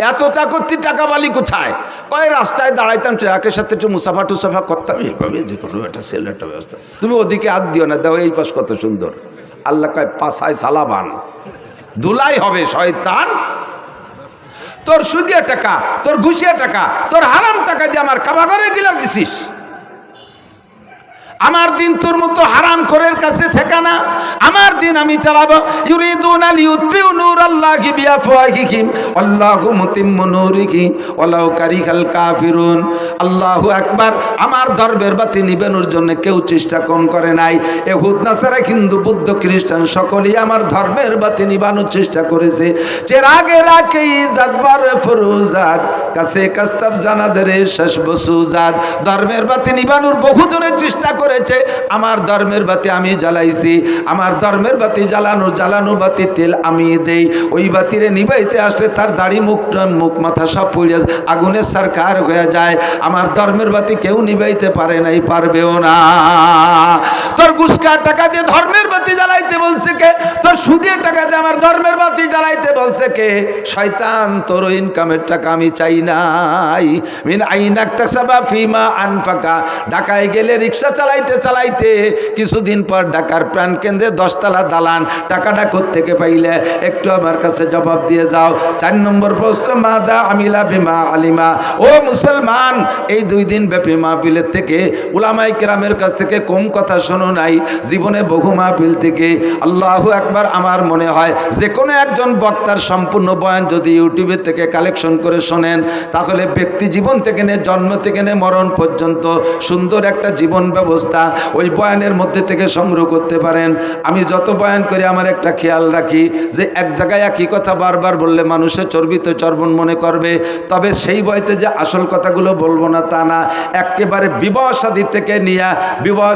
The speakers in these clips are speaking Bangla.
এতটা করতে টাকা বালি কোথায়? কয় রাস্তায় দাঁড়াইতাম, ট্রাকের সাথে একটু মুসাফা টুসাফা করতাম, এইভাবে যে কোনো একটা সেল একটা ব্যবস্থা। তুমি ওদিকে হাত দিও না, দাও এই পাশ কত সুন্দর। আল্লাহ কয় পাশায় সালাবান, ধুলাই হবে শয়তান। তোর সুদিয়া টাকা, তোর ঘুষিয়া টাকা, তোর হারাম টাকা দিয়ে আমার কাবা ঘরে গিলাম দিছিস। আমার দিন তোর মতো হারাম খোরের কাছে ঠিকানা। আমার দিন আমি চালাবো। ইউরিদুনা লিউতফিউ নূরাল্লাহি বিআফওয়াহিহিম আল্লাহু মুতিম্মু নূরিহি ওয়ালাউ কারিহাল কাফিরুন। আল্লাহু আকবার। আমার ধর্মের বাতি নিবানোর জন্য কেউ চেষ্টা কম করে নাই। ইহুদ নাসারা হিন্দু বৌদ্ধ খ্রিস্টান সকলেই আমার ধর্মের বাতি নিবানোর চেষ্টা করেছে। চেরাগে রাখে জাদবার ফরুজাত কাছে কাস্তাব জানাদের শেষ বসুজাত। ধর্মের বাতি নিবানোর বহুজনের চেষ্টা করেছে, আমার ধর্মের বাতি আমি জ্বালাইছি। আমার ধর্মের বাতি জ্বালানো বাতি তেল আমি দেই। ওই বাতিরে নিবাইতে আসলে তার দাড়ি মুখ মাথা সব পুড়ে আগুনের সরকার হয়ে যায়। আমার ধর্মের বাতি কেউ নিবাইতে পারে নাই, পারবেও না। তোর ঘুষকার টাকা দিয়ে ধর্মের বাতি জ্বালাইতে বলছে কে? তোর সুদের টাকা দিয়ে আমার ধর্মের বাতি জ্বালাইতে বলছে কে? শয়তান, তোর ইনকামের টাকা আমি চাই নাই। মিন আইনাকতাসাবা ফিমা আনফাকা। ঢাকায় গেলে রিক্সা চালাইতে কিছুদিন পর ঢাকার প্রাণ কেন্দ্রে 10 তলা দালান। টাকাটা কোত্থেকে পাইলে একটু আমার কাছে জবাব দিয়ে যাও। 4 নম্বর প্রশ্ন, মাদা আমিলা বিমা আলিমা। ও মুসলমান, এই 2 দিন ব্যাপী মাহফিলের থেকে উলামায়ে কেরামের কাছ থেকে কম কথা শোনো নাই। জীবনে বহু মাহফিল থেকে, আল্লাহু আকবার, আমার মনে হয় যে কোনো একজন বক্তার সম্পূর্ণ বয়ান যদি ইউটিউবের থেকে কালেকশন করে শোনেন, তাহলে ব্যক্তি জীবন থেকে নিয়ে জন্ম থেকে নিয়ে মরণ পর্যন্ত সুন্দর একটা জীবন ব্যবস্থা ওই বয়ানের মধ্যে থেকে সংগ্রহ করতে পারেন। আমি যত বয়ান করি আমার একটা খেয়াল রাখি যে এক জায়গায় একই কথা বারবার বললে মানুষে চর্বিত চর্বণ মনে করবে। তবে সেই বইতে যে আসল কথাগুলো বলবো না তা না, একেবারে বিবাহ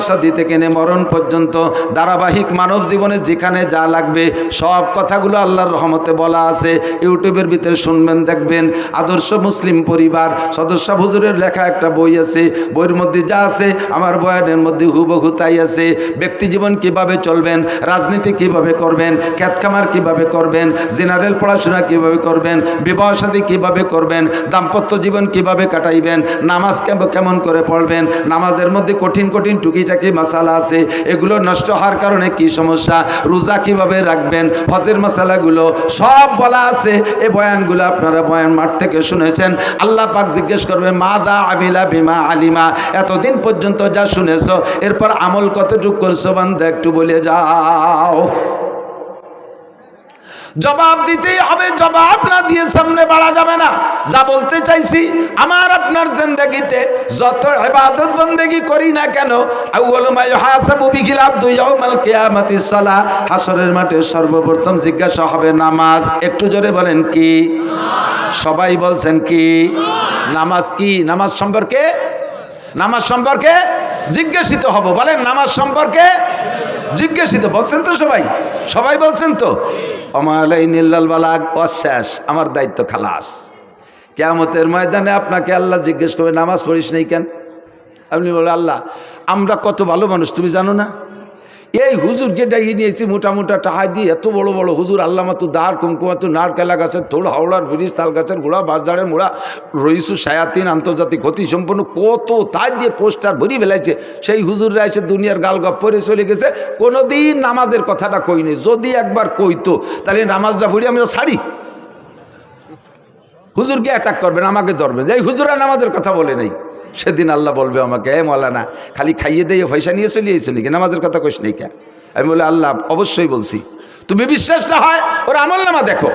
শাদী থেকে নিয়ে মরণ পর্যন্ত ধারাবাহিক মানব জীবনে যেখানে যা লাগবে সব কথাগুলো আল্লাহর রহমতে বলা আছে। ইউটিউবের ভিতরে শুনবেন, দেখবেন। আদর্শ মুসলিম পরিবার সদস্য হুজুরের লেখা একটা বই আছে, বইয়ের মধ্যে যা আছে আমার বয়ানের মধ্যে হুবহু তাই আছে। ব্যক্তি জীবন কিভাবে চলবেন, রাজনীতি কিভাবে করবেন, খেত খামার কিভাবে করবেন, জেনারেল পড়াশোনা কিভাবে করবেন, বিবাহ শাদী কিভাবে করবেন, দাম্পত্য জীবন কিভাবে কাটাইবেন, নামাজ কেমন করে পড়বেন, নামাজের মধ্যে কঠিন টুকিটাকি মাসালা আছে, এগুলো নষ্ট হওয়ার কারণে কি সমস্যা, রোজা কিভাবে রাখবেন, হজের মশালাগুলো সব বলা আছে। এই বয়ানগুলো আপনারা বয়ান মাঠ থেকে শুনেছেন। আল্লাহ পাক জিজ্ঞেস করবেন, মাদা আমিলা বিমা আলিমা। এতদিন পর্যন্ত যা শুনেছ এরপর আমল কতটুকু করছো বান্দা, একটু বলে যাও। জবাব দিতেই হবে, জবাব না দিয়ে সামনে বাড়া যাবে না। যা বলতে চাইছি, আমার আপনার জিন্দেগিতে যত ইবাদত বন্দেগি করি না কেন, আউয়ালু মা ইউহাসাবু বিহিল আবদু ইয়াউমাল কিয়ামাতিস সালাহ। হাসরের মাঠে সর্বপ্রথম জিজ্ঞাসা হবে নামাজ। একটু জোরে বলেন কি? সবাই বলছেন কি? নামাজ কি? নামাজ সম্পর্কে জিজ্ঞাসিত হব। বলেন, নামাজ সম্পর্কে জিজ্ঞাসিত। বলছেন তো সবাই বলছেন তো? ওমালাইনিল্লাল বালাগ, অশেষ, আমার দায়িত্ব খালাস। কিয়ামতের ময়দানে আপনাকে আল্লাহ জিজ্ঞেস করবে, নামাজ পড়িস নাই কেন? আপনি বলে, আল্লাহ আমরা কত ভালো মানুষ তুমি জানো না? এই হুজুরকে ডাকিয়ে নিয়েছি মোটা টাকা দিয়ে, এত বড় হুজুর, আল্লাহ মাতু দাঁড় কুমকুমাতু নারকেলা গাছের থোড়, হাওড়ার ব্রিজ, তাল গাছের গোড়া, বাজারে মোড়া, রইসু শায়াতিন, আন্তর্জাতিক গতি সম্পন্ন, কত তাই দিয়ে পোস্টার ভরি ফেলাইছে। সেই হুজুররা এসে দুনিয়ার গালগপ পরে চলে গেছে, কোনোদিন নামাজের কথাটা কইনি। যদি একবার কইতো তাহলে নামাজটা ভরি আমরা ছাড়ি। হুজুরকে অ্যাটাক করবেন, আমাকে ধরবেন, যে হুজুরা নামাজের কথা বলে নাই। সেদিন আল্লাহ বলবে আমাকে, এ মৌলানা খালি খাইয়ে দিয়ে পয়সা নিয়ে চলে এসেছো নাকি, নামাজের কথা কইস নাই কে? আমি বলি, আল্লাহ অবশ্যই বলছি। তুমি বিশ্বাস না হয় ওর আমল নামা দেখো।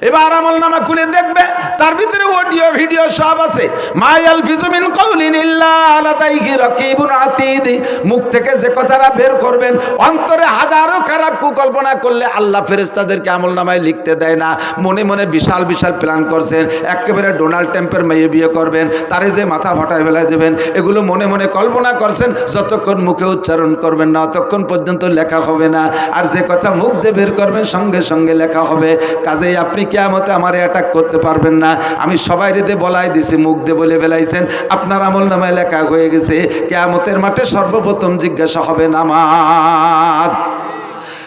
এবার আমল নামা খুলে দেখবে, তার ভিতরে অডিও ভিডিও সব আছে। মা ইয়ালফিজু মিন কাউলিন ইল্লা লাদাইহি রাকিবুন আতীদ। মুখ থেকে যে কথাটা বের করবেন, অন্তরে হাজারো খারাপ কুকল্পনা করলে আল্লাহ ফেরেশতাদেরকে আমল নামায় লিখতে দেয় না। মনে মনে বিশাল প্ল্যান করছেন, একেবারে ডোনাল্ড ট্রাম্পের মেয়ে বিয়ে করবেন, তারে যে মাথা ফাটায় ফেলাই দেবেন, এগুলো মনে কল্পনা করছেন। যতক্ষণ মুখে উচ্চারণ করবেন না ততক্ষণ পর্যন্ত লেখা হবে না। আর যে কথা মুখ দিয়ে বের করবেন সঙ্গে সঙ্গে লেখা হবে। কাজেই আপনি কিয়ামতে আমারে অ্যাটাক করতে পারবেন না। আমি সবাই রেদে বলাই দিছি, মুখ দিয়ে বলে ফেলাইছেন, আপনার আমল নামায় লেখা হয়ে গেছে। কিয়ামতের মাঠে সর্বপ্রথম জিজ্ঞাসা হবে নামাজ।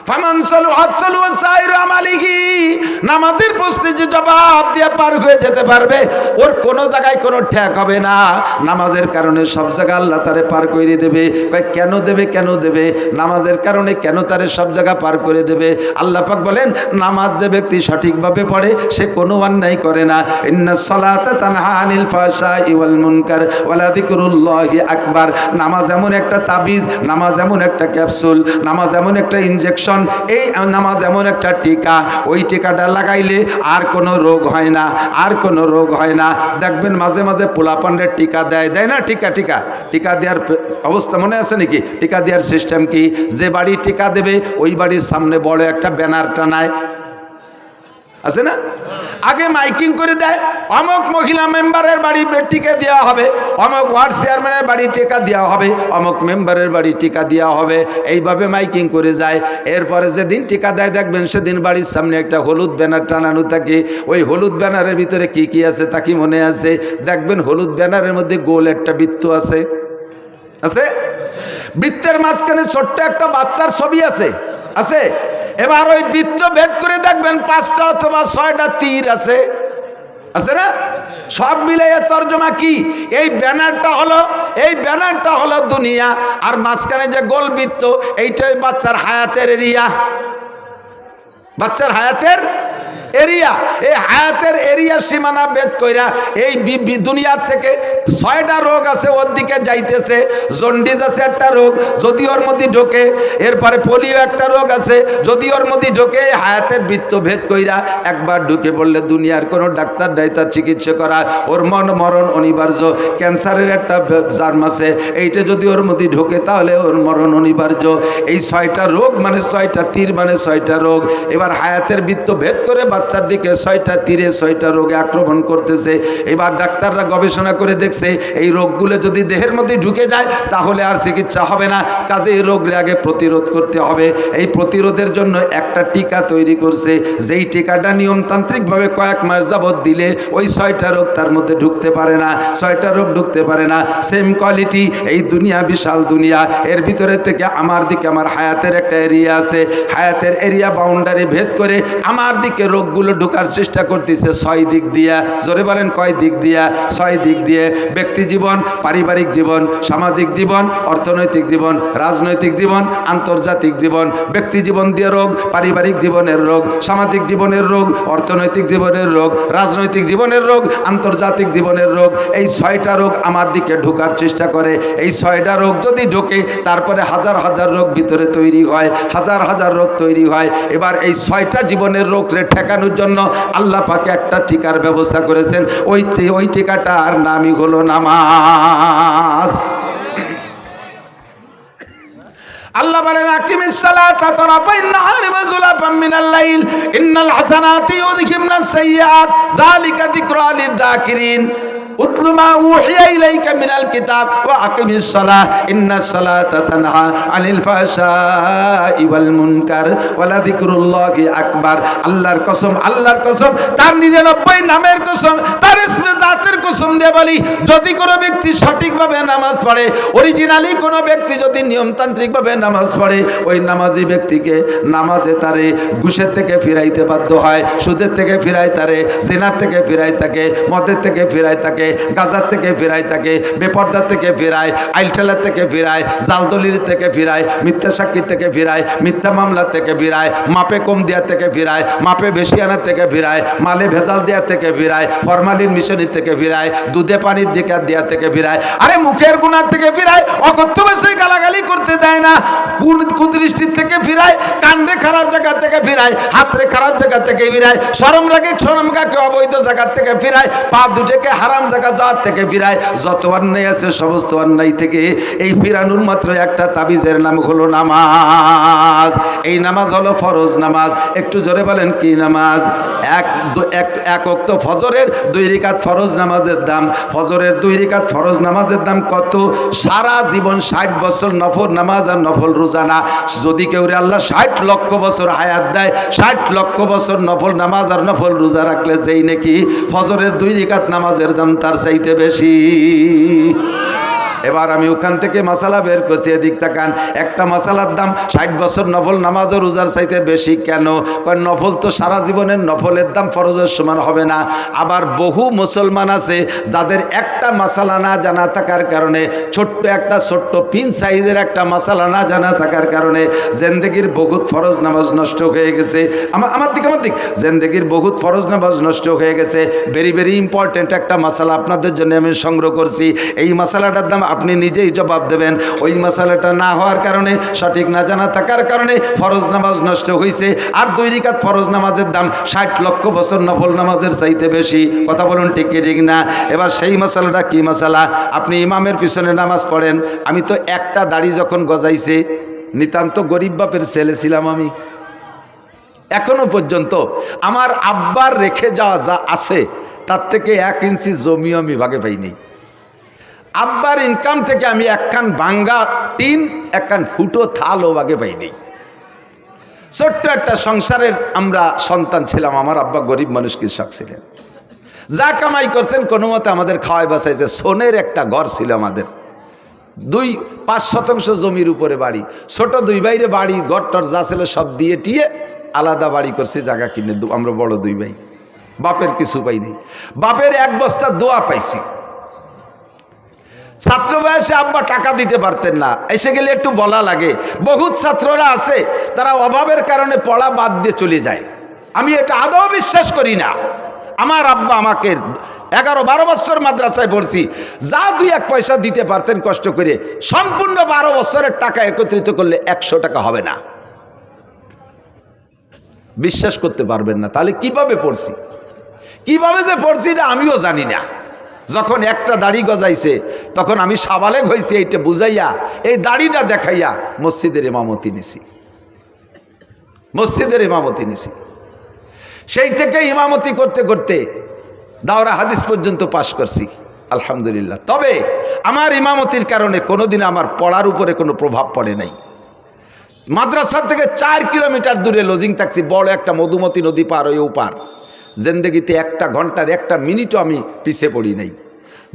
ফামান সালুহাত সালুহা সাইরু আমালিহি, নামাজের প্রশ্নে যে জবাব দিয়ে পার হয়ে যেতে পারবে, ওর কোনো জায়গায় কোনো ঠেক হবে না। নামাজের কারণে সব জায়গা আল্লাহ তারে পার করে দেবে। কেন দেবে? কেন দেবে? নামাজের কারণে কেন তারে সব জায়গা পার করে দেবে? আল্লাহ পাক বলেন, নামাজ যে ব্যক্তি সঠিকভাবে পড়ে সে কোনো অন্যায় করে না। ইন্নাস সালাতা তানহা আনিল ফাহশাই ওয়াল মুনকার ওয়ালা যিকরুল্লাহি আকবার। নামাজ এমন একটা তাবিজ, নামাজ এমন একটা ক্যাপসুল, নামাজ এমন একটা ইনজেকশন, এই নামাজ এমন একটা টিকা, ওই টিকাটা লাগাইলে আর কোনো রোগ হয় না, আর কোনো রোগ হয় না। দেখবেন মাঝে মাঝে পোলাপানের টিকা দেয় না? টিকা দেওয়ার অবস্থা মনে আছে নাকি? টিকা দেওয়ার সিস্টেম কি? যে বাড়ি টিকা দেবে ওই বাড়ির সামনে বড় একটা ব্যানার টানায়, আছে না? আগে মাইকিং করে দেয়, অমুক মহিলা মেম্বারের বাড়ি টিকা দেওয়া হবে, অমুক ওয়ার্ড চেয়ারম্যানের বাড়ি টিকা দেওয়া হবে, অমুক মেম্বারের বাড়ি টিকা দেওয়া হবে, এইভাবে মাইকিং করে যায়। এরপরে যেদিন টিকা দেয় দেখবেন সেদিন বাড়ির সামনে একটা হলুদ ব্যানার টানানো থাকে। ওই হলুদ ব্যানারের ভিতরে কি কি আছে তা কি মনে আছে? দেখবেন হলুদ ব্যানারের মধ্যে গোল একটা বৃত্ত আছে, বৃত্তের মাঝখানে ছোট্ট একটা বাচ্চার ছবি আছে। এবার ওই বৃত্ত ভেদ করে দেখবেন 5টা অথবা 6টা তীর আছে না? সব মিলে এর তর্জমা কি? এই ব্যানারটা হলো দুনিয়া, আর মাঝখানে যে গোল বৃত্ত এইটাই বাচ্চার হায়াতের এরিয়া, বাচ্চার হায়াতের এরিয়া। এই হায়াতের এরিয়া সীমানা ভেদ কইরা এই দুনিয়ার থেকে 6টা রোগ আছে ওর দিকে যাইতেছে। জন্ডিস আছে একটা রোগ, যদি ওর মধ্যে ঢোকে, এরপরে পোলিও একটা রোগ আছে, যদি ওর মধ্যে ঢোকে, হায়াতের বৃত্ত ভেদ কইরা একবার ঢুকে পড়লে দুনিয়ার কোনো ডাক্তার তার চিকিৎসা করা, ওর মরণ অনিবার্য। ক্যান্সারের একটা জার্ম আছে, এইটা যদি ওর মধ্যে ঢোকে তাহলে ওর মরণ অনিবার্য। এই 6টা রোগ মানে 6টা তীর মানে 6টা রোগ। এবার হায়াতের বৃত্ত ভেদ করে বাচ্চার দিকে 6টা তীরে 6টা রোগে আক্রমণ করতেছে। এবার ডাক্তাররা গবেষণা করে দেখছে এই রোগগুলো যদি দেহের মধ্যে ঢুকে যায় তাহলে আর চিকিৎসা হবে না, কাজে এই রোগের আগে প্রতিরোধ করতে হবে। এই প্রতিরোধের জন্য একটা টিকা তৈরি করছে, যেই টিকাটা নিয়মতান্ত্রিকভাবে কয়েক মাস যাবৎ দিলে ওই 6টা রোগ তার মধ্যে ঢুকতে পারে না, 6টা রোগ ঢুকতে পারে না। সেম কোয়ালিটি এই দুনিয়া, বিশাল দুনিয়া, এর ভিতরে থেকে আমার দিকে আমার হায়াতের একটা এরিয়া আছে, হায়াতের এরিয়া বাউন্ডারি ভেদ করে আমার দিকে রোগগুলো ঢোকার চেষ্টা করতেছে 6 দিক দিয়া। জোরে বলেন কয় দিক দিয়া? 6 দিক দিয়ে। ব্যক্তি জীবন, পারিবারিক জীবন, সামাজিক জীবন, অর্থনৈতিক জীবন, রাজনৈতিক জীবন, আন্তর্জাতিক জীবন। ব্যক্তি জীবন দিয়ে রোগ, পারিবারিক জীবনের রোগ, সামাজিক জীবনের রোগ, অর্থনৈতিক জীবনের রোগ, রাজনৈতিক জীবনের রোগ, আন্তর্জাতিক জীবনের রোগ। এই 6টা রোগ আমার দিকে ঢোকার চেষ্টা করে। এই 6টা রোগ যদি ঢোকে তারপরে হাজার হাজার রোগ ভিতরে তৈরি হয়, হাজার হাজার রোগ তৈরি হয়। এবার এই 6টা জীবনের রোগকে ঠেকানোর জন্য আল্লাহ পাক একটা টিকার ব্যবস্থা করেছেন। ওই টিকাটার নামই হলো নামাজ। আল্লাহ বলেন, আকিমিস সালাতা তারাফাইন নাহারি ওয়া যুলাফাম মিনাল লাইল ইন্নাল হাসানাতি ইউযহিবনাস সাইয়্যাত যালিকা যিকরা লিয-যাকিরিন। উতলু মা উহিয়া ইলাইকা মিনাল কিতাব ওয়া আকিমিস সালাহ ইন্নাস সালাতা তানহা আনিল ফাহশাই ওয়াল মুনকার ওয়ালা যিকরুল্লাহি আকবার। আল্লাহর কসম, আল্লাহর কসম, তার 99 নামের কসম, তার ইসমে জাতের কসম দিয়ে বলি, যদি কোনো ব্যক্তি সঠিকভাবে নামাজ পড়ে, অরিজিনালি কোনো ব্যক্তি যদি নিয়মতান্ত্রিকভাবে নামাজ পড়ে, ওই নামাজি ব্যক্তিকে নামাজে তারে ঘুষের থেকে ফিরাইতে বাধ্য হয়, সুদের থেকে ফিরায় তারে, জিনার থেকে ফিরায় তাকে, মদের থেকে ফিরায় তাকে, গাজার থেকে ফিরায় তাকে, বেপর্দার থেকে ফিরায়, আইলঠেলার থেকে ফিরায়, জালদলির থেকে ফিরায়, মিথ্যা সাক্ষী থেকে ফিরায়, মিথ্যা মামলা থেকে ফিরায়, মাপে কম দেওয়ার থেকে ফিরায়, মাপে বেশি আনার থেকে ফিরায়, মালে ভেজাল দেওয়ার থেকে ফিরায়, ফরমালিন মিশনের থেকে ফিরায়, দুধে পানির দিকে দেওয়ার থেকে ফিরায়, আরে মুখের গুনার থেকে ফিরায়, অকথ্য ভাষায় গালাগালি করতে দেয় না, কুদৃষ্টির থেকে ফিরায়, কান্দে খারাপ জায়গা থেকে ফিরায়, হাতরে খারাপ জায়গা থেকে ফিরায়, শরম রাগে অবৈধ জায়গা থেকে ফিরায়, পা দুটোকে হারাম জায়গা যাওয়ার থেকে ফিরায়। যত অন্যায় আছে সমস্ত অন্যায় থেকে এই ফিরানোর মাত্র একটা তাবিজের নাম হলো নামাজ। এই নামাজ হলো ফরজ নামাজ। একটু জোরে বলেন কি নামাজ? এক ওয়াক্ত ফজরের 2 রাকাত ফরজ নামাজের দাম, ফজরের 2 রাকাত ফরজ নামাজের দাম কত? সারা জীবন 60 বছর নফল নামাজ আর নফল রোজা না। যদি কেউ আল্লাহ 60 লক্ষ বছর হায়াত দেয়, 60 লক্ষ বছর নফল নামাজ আর নফল রোজা রাখলে যেই নাকি ফজরের 2 রাকাত নামাজের দাম তার চাইতে বেশি। এবার আমি ওখান থেকে মশালা বের করছি, এদিক তাকান। একটা মশালার দাম 60 বছর নফল নামাজ ও রোজার চাইতে বেশি। কেন? কারণ নফল তো সারা জীবনের নফলের দাম ফরজের সমান হবে না। আবার বহু মুসলমান আছে যাদের একটা মশালা না জানা থাকার কারণে, ছোট্ট পিন সাইজের একটা মশালা না জানা থাকার কারণে জিন্দেগির বহুত ফরজ নামাজ নষ্ট হয়ে গেছে। আমার দিক জিন্দেগির বহুত ফরজ নামাজ নষ্ট হয়ে গেছে। ভেরি ভেরি ইম্পর্টেন্ট একটা মশালা আপনাদের জন্য আমি সংগ্রহ করছি। এই মশালাটার দাম আপনি নিজেই জবাব দেবেন। ওই মশালাটা না হওয়ার কারণে, সঠিক না জানা থাকার কারণে ফরজ নামাজ নষ্ট হয়েছে। আর 2 রাকাত ফরজ নামাজের দাম 60 লক্ষ বছর নফল নামাজের চাইতে বেশি। কথা বলুন ঠিক কি ঠিক না? এবার সেই মশালাটা কি মশালা? আপনি ইমামের পিছনে নামাজ পড়েন। আমি তো একটা দাড়ি যখন গজাইছে, নিতান্ত গরিব বাপের ছেলে ছিলাম আমি। এখনো পর্যন্ত আমার আব্বার রেখে যাওয়া যা আছে তার থেকে 1 ইঞ্চি জমিও আমি ভাগে পাইনি। আব্বার ইনকাম থেকে আমি একখান ভাঙ্গা টিন, একখান ফুটো থালও ভাগে পাইনি। ছোট্ট একটা সংসারের আমরা সন্তান ছিলাম। আমার আব্বা গরিব মানুষ, কৃষক ছিলেন। যা কামাই করছেন কোনো মতে আমাদের খাওয়াই বাঁচাইছে। সোনের একটা ঘর ছিল আমাদের, 2-5 শতাংশ জমির উপরে বাড়ি। ছোট 2 ভাইরে বাড়ি ঘরটর যা ছিল সব দিয়ে টিয়ে আলাদা বাড়ি করছি, জায়গা কিনে। আমরা বড় 2 ভাই, বাপের কিছু পাইনি। বাপের 1 বস্তা দোয়া পাইছি। ছাত্র বয়সে আব্বা টাকা দিতে পারতেন না, এসে গেলে একটু বলা লাগে। বহুত ছাত্ররা আছে তারা অভাবের কারণে পড়া বাদ দিয়ে চলে যায়। আমি এটা আদৌ বিশ্বাস করি না। আমার আব্বা আমাকে 11-12 বছর মাদ্রাসায় পড়ছি, যা 2-1 পয়সা দিতে পারতেন কষ্ট করে, সম্পূর্ণ 12 বছরের টাকা একত্রিত করলে 100 টাকা হবে না। বিশ্বাস করতে পারবেন না। তাহলে কিভাবে পড়ছি, কিভাবে যে পড়ছি না আমিও জানি না। যখন একটা দাড়ি গজাইছে তখন আমি সাবালেগ হয়েছি, এইটা বুঝাইয়া এই দাড়িটা দেখাইয়া মসজিদের ইমামতি নিছি। সেই থেকে ইমামতি করতে করতে দাওরা হাদিস পর্যন্ত পাশ করছি, আলহামদুলিল্লাহ। তবে আমার ইমামতির কারণে কোনোদিন আমার পড়ার উপরে কোনো প্রভাব পড়ে নাই। মাদ্রাসা থেকে 4 কিলোমিটার দূরে লজিং থাকছি, বড় একটা মধুমতি নদী পার হয়ে ওপার। জিন্দেগিতে 1 ঘন্টার 1 মিনিটও আমি পিছিয়ে পড়ি নাই।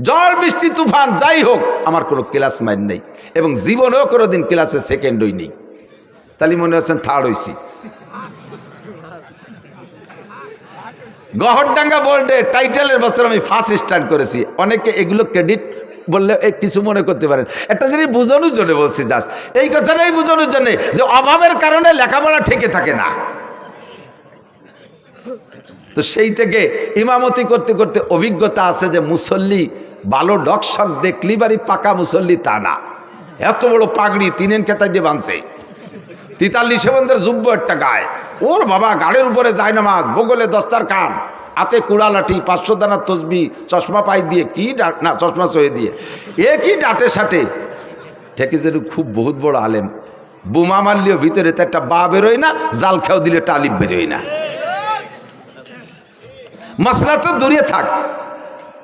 জল বৃষ্টি তুফান যাই হোক আমার কোনো ক্লাস মাইন নেই, এবং জীবনেও কোনোদিন ক্লাসে সেকেন্ড হই নেই। তাহলে মনে হচ্ছেন থার্ড হইছি। গহরডাঙ্গা বোর্ডে টাইটেলের বছর আমি ফার্স্ট স্টার্ট করেছি। অনেকে এগুলো ক্রেডিট বললে কিছু মনে করতে পারেন। একটা জিনিস বোঝানোর জন্য বলছি, জাস্ট এই কথাটাই বোঝানোর জন্য যে অভাবের কারণে লেখাপড়া ঠেকে থাকে না। তো সেই থেকে ইমামতি করতে করতে অভিজ্ঞতা আছে যে মুসল্লি ভালো ডকশক দেখলি বাড়ি পাকা মুসল্লি তা না। এত বড় পাগড়ি 3 খেতায় দিয়ে বাঁধছে, 43 বন্ধের যুব্য একটা গায়ে, ওর বাবা গাড়ির উপরে যায় নামাজ, বগলে দস্তারখান, হাতে কুড়া লাঠি, 500 দানার তসবি, চশমা পাই দিয়ে কি না চশমা সয়ে দিয়ে কি ডাটে সাটে ঠেকে যেন খুব বহুত বড় আলেম। বোমা মারলেও ভিতরে তো একটা বা বেরোয় না, জাল খেয়াও দিলে টালিব বেরোয় না। মশলা তো দূরে থাক,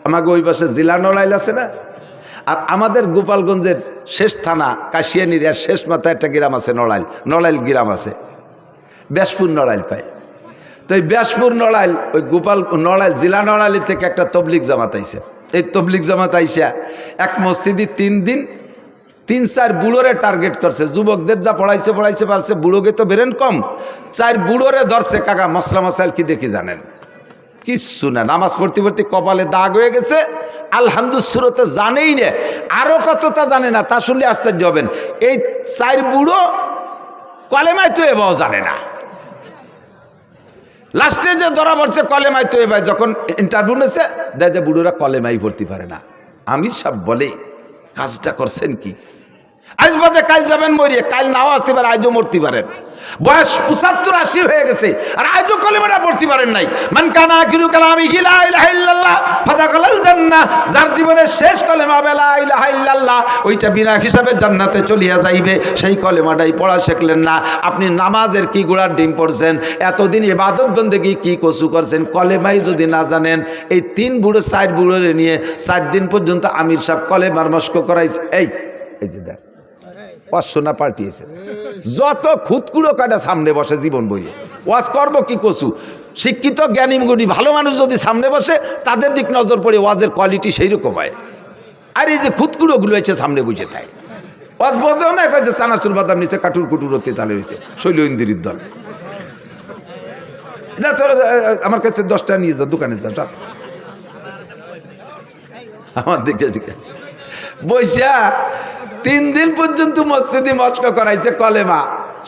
আমাকে ওই পাশে জেলা নড়াইল আছে না, আর আমাদের গোপালগঞ্জের শেষ থানা কাশিয়ানির শেষ মাথায় একটা গ্রাম আছে নড়াইল গ্রাম আছে, ব্যাসপুর নড়াইল কয়। তো এই ব্যাসপুর নড়াইল, ওই নড়াইল জেলা নড়াইল থেকে একটা তবলিগ জামাত আইসে। এই তবলিগ জামাত আইসা এক মসজিদে 3 দিন 3-4 বুড়োরে টার্গেট করছে। যুবকদের যা পড়াইছে পারছে, বুড়োকে তো বেরেন কম, 4 বুড়োরে ধরছে। কাকা মশলা মশাইল কি দেখি জানেন? কিচ্ছু না, নামাজ পড়তে পড়তে কপালে দাগ হয়ে গেছে। আলহামদুলিল্লাহ তো জানেই না, আরো কত তা জানে না, তা শুনলে আশ্চর্য হবেন। এই 4 বুড়ো কলেমায় তো এবাও জানে না। লাস্টে যে ধরা পড়ছে কলেমায় তো এবার, যখন ইন্টারভিউ নিয়েছে দেয় যে বুড়োরা কলেমাই ভর্তি পারে না। আমির সাহেব বলে কাজটা করছেন কি? আজ বাদে কাল যাবেন মরিয়ে, কাল নাও আসতে পারে, আজও মরতে পারেন। বয়স 75-80 হয়ে গেছে আর আজও কলেমাটা পড়তে পারেন নাই। মান কানা আখিরু কালামিহি লা ইলাহা ইল্লাল্লাহ ফাদাখালাল জান্নাহ, যার জীবনের শেষ কলেমা লা ইলাহা ইল্লাল্লাহ, ওইটা বিনা হিসাবে জান্নাতে চলিয়া যাইবে। সেই কলেমাটাই পড়া শিখলেন না। আপনি নামাজের কি গোড়ার ডিম পড়ছেন, এতদিন ইবাদত বন্দেগী কি কসু করছেন, কলেমাই যদি না জানেন। এই 3 বুড়ো 4 বুড়োরে নিয়ে 4 দিন পর্যন্ত আমির সাহেব কলেমার মস্ক করাইছে। এই যে দেখ 500 না পাল্টিয়েছে, যত খুদকুড়ো কাটা সামনে বসে জীবন বইয়ে ওয়াজ করবো কি কসু। শিক্ষিত জ্ঞানী গুণী ভালো মানুষ যদি সামনে বসে, তাদের দিক নজর পড়ে ওয়াজের কোয়ালিটি সেই রকম হয়। আর এই যে খুদকুড়োগুলো এসে সামনে বুঝে থাকে, ওয়াজ বোঝেও না, কয়েছে চানাচুর বাদাম নিচে কাটুর কুটুর হতে তালে রয়েছে শৈল ইন্দিরির দল। যা তোরা আমার কাছে 10টা নিয়ে যা, দোকানে যা, চল। আমার দিকে বৈশা 3 দিন পর্যন্ত মসজিদে মস্ক করাইছে কলেমা।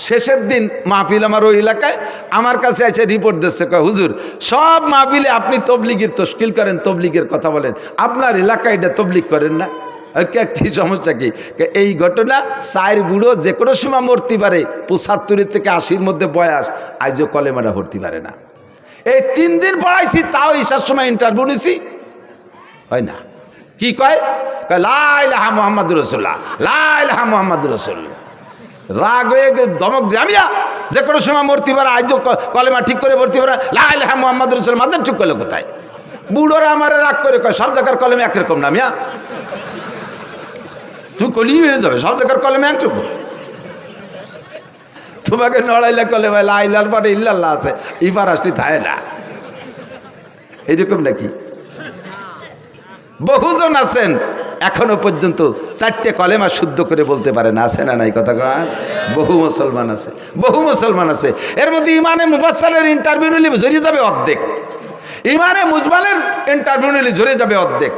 শেষের দিন মাহফিল আমার ওই এলাকায়, আমার কাছে এসে রিপোর্ট দিচ্ছে, কয় হুজুর সব মাহফিলে আপনি তবলিগের তশকিল করেন, তবলিগের কথা বলেন, আপনার এলাকায় এটা তবলিগ করেন না। কি সমস্যা কি? এই ঘটনা 4 বুড়ো যে কোনো সময় মরতে পারে, 75 থেকে 80-র মধ্যে বয়স, আজও কলেমাটা ভরতে পারে না। এই 3 দিন পড়াইছি, তাও ঈশার সময় ইন্টারভিউ নিছি, হয় না। কি কয়? লা ইলাহা মুহাম্মাদুর রাসূলুল্লাহ, লা ইলাহা মুহাম্মাদুর রাসূলুল্লাহ। রাগ হয়ে ধমক দিয়ে, আমি যে কোনো সময় মরতে পারে, আজও কলেমা ঠিক করে ভরতে পারে, লা ইলাহা মুহাম্মাদুর রাসূলুল্লাহ। মাঝে ঠিক করলো কোথায়? বুড়োরা আমারে রাগ করে কয়, সব জায়গার কলেমা একরকম না মিয়া, তুই কলি হয়ে যাবে, সব জায়গার কলেমা একরকম। তোমাকে নড়াইলে কলেমা লা ইলাহার পরে ইল্লাল্লাহ আছে, ইফার আসতে থাকে না, এইরকম নাকি? বহুজন আছেন এখনো পর্যন্ত 4টে কলেমা শুদ্ধ করে বলতে পারে না, আছে না নাই কথা কয়? বহু মুসলমান আছে, বহু মুসলমান আছে। এর মধ্যে ইমানে মুফাসসালের ইন্টারভিউ নিলে ঝরে যাবে অর্ধেক, ইমানে মুজমালের ইন্টারভিউ নিলে ঝরে যাবে অর্ধেক।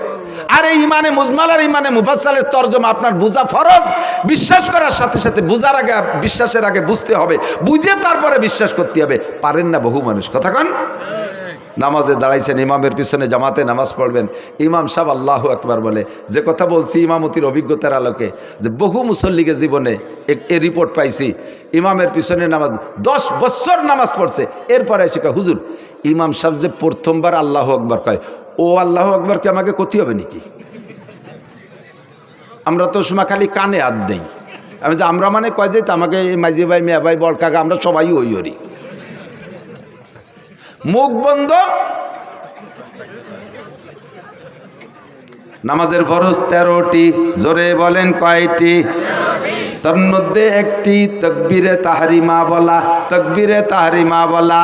আর এই ইমানে মুজমাল আর ইমানে মুফাসসালের তরজমা আপনার বুঝা ফরজ। বিশ্বাস করার সাথে সাথে বুঝার আগে, বিশ্বাসের আগে বুঝতে হবে, বুঝে তারপরে বিশ্বাস করতে হবে। পারেন না বহু মানুষ, কথা কন। নামাজে দাঁড়াইছেন, ইমামের পিছনে জামাতে নামাজ পড়বেন, ইমাম সাহেব আল্লাহু আকবার বলে। যে কথা বলছি ইমামতির অভিজ্ঞতার আলোকে, যে বহু মুসল্লিকে জীবনে এ রিপোর্ট পাইছি, ইমামের পিছনে নামাজ 10 বছর নামাজ পড়ছে, এরপরে এসে কয় হুজুর ইমাম সাহেব যে প্রথমবার আল্লাহু আকবার কয়, ও আল্লাহু আকবার কি আমাকে করতে হবে নাকি? আমরা তো সময় খালি কানে হাত দেই। আমি যে আমরা মানে কয় যে আমাকে মাঝি ভাই, মিয়া ভাই, বড় কাকা, আমরা সবাই ওই ওরি। মুখ বন্ধ। নামাজের ফরজ 13টি, জোরে বলেন কয়টি? তার মধ্যে একটি তাকবীরে তাহরিমা বলা, তাকবীরে তাহরিমা বলা।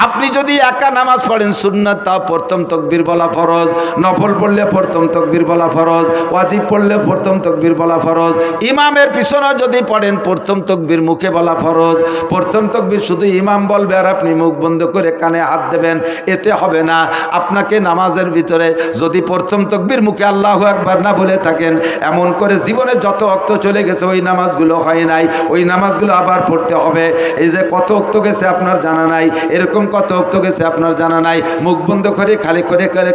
আপনি যদি একা নামাজ পড়েন সুন্নাত, তা প্রথম তাকবীর বলা ফরজ, নফল পড়লে প্রথম তাকবীর বলা ফরজ, ওয়াজিব পড়লে প্রথম তাকবীর বলা ফরজ। ইমামের পিছনে যদি পড়েন প্রথম তাকবীর মুখে বলা ফরজ। প্রথম তাকবীর শুধু ইমাম বলবে আর আপনি মুখ বন্ধ করে কানে হাত দেবেন, এতে হবে না। আপনাকে নামাজের ভিতরে যদি প্রথম তাকবীর মুখে আল্লাহু আকবার না বলে থাকেন, এমন করে জীবনে যত ওয়াক্ত চলে গেছে ওই নামাজগুলো হয় নাই, ওই নামাজগুলো আবার পড়তে হবে। এই যে কত ওয়াক্ত গেছে আপনার জানা নাই, এরকম কত ওয়াক্ত গেছে আপনার জানা নাই, মুখ বন্ধ করে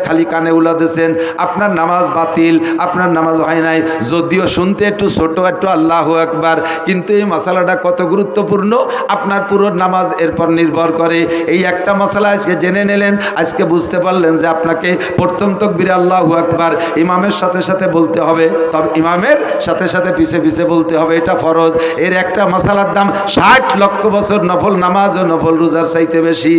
খালি কানে উলা দিয়েছেন, আপনার নামাজ বাতিল, আপনার নামাজ হয় নাই। যদিও শুনতে একটু ছোট, একটু আল্লাহু আকবার, কিন্তু এই মশালাটা কত গুরুত্বপূর্ণ আপনার পুরো নামাজ এরপর নির্ভর করে। এই একটা মশলা আজকে জেনে নিলেন, আজকে বুঝতে পারলেন যে আপনাকে প্রথম তাকবীরে আল্লাহু আকবার ইমামের সাথে সাথে বলতে হবে, তবে ইমামের সাথে সাথে পিছে পিছে বলতে হবে, এটা ফরজ। এর একটা মশালার দাম 60 লক্ষ বছর নফল নামাজ ও নফল রোজার চাইতে বেশি।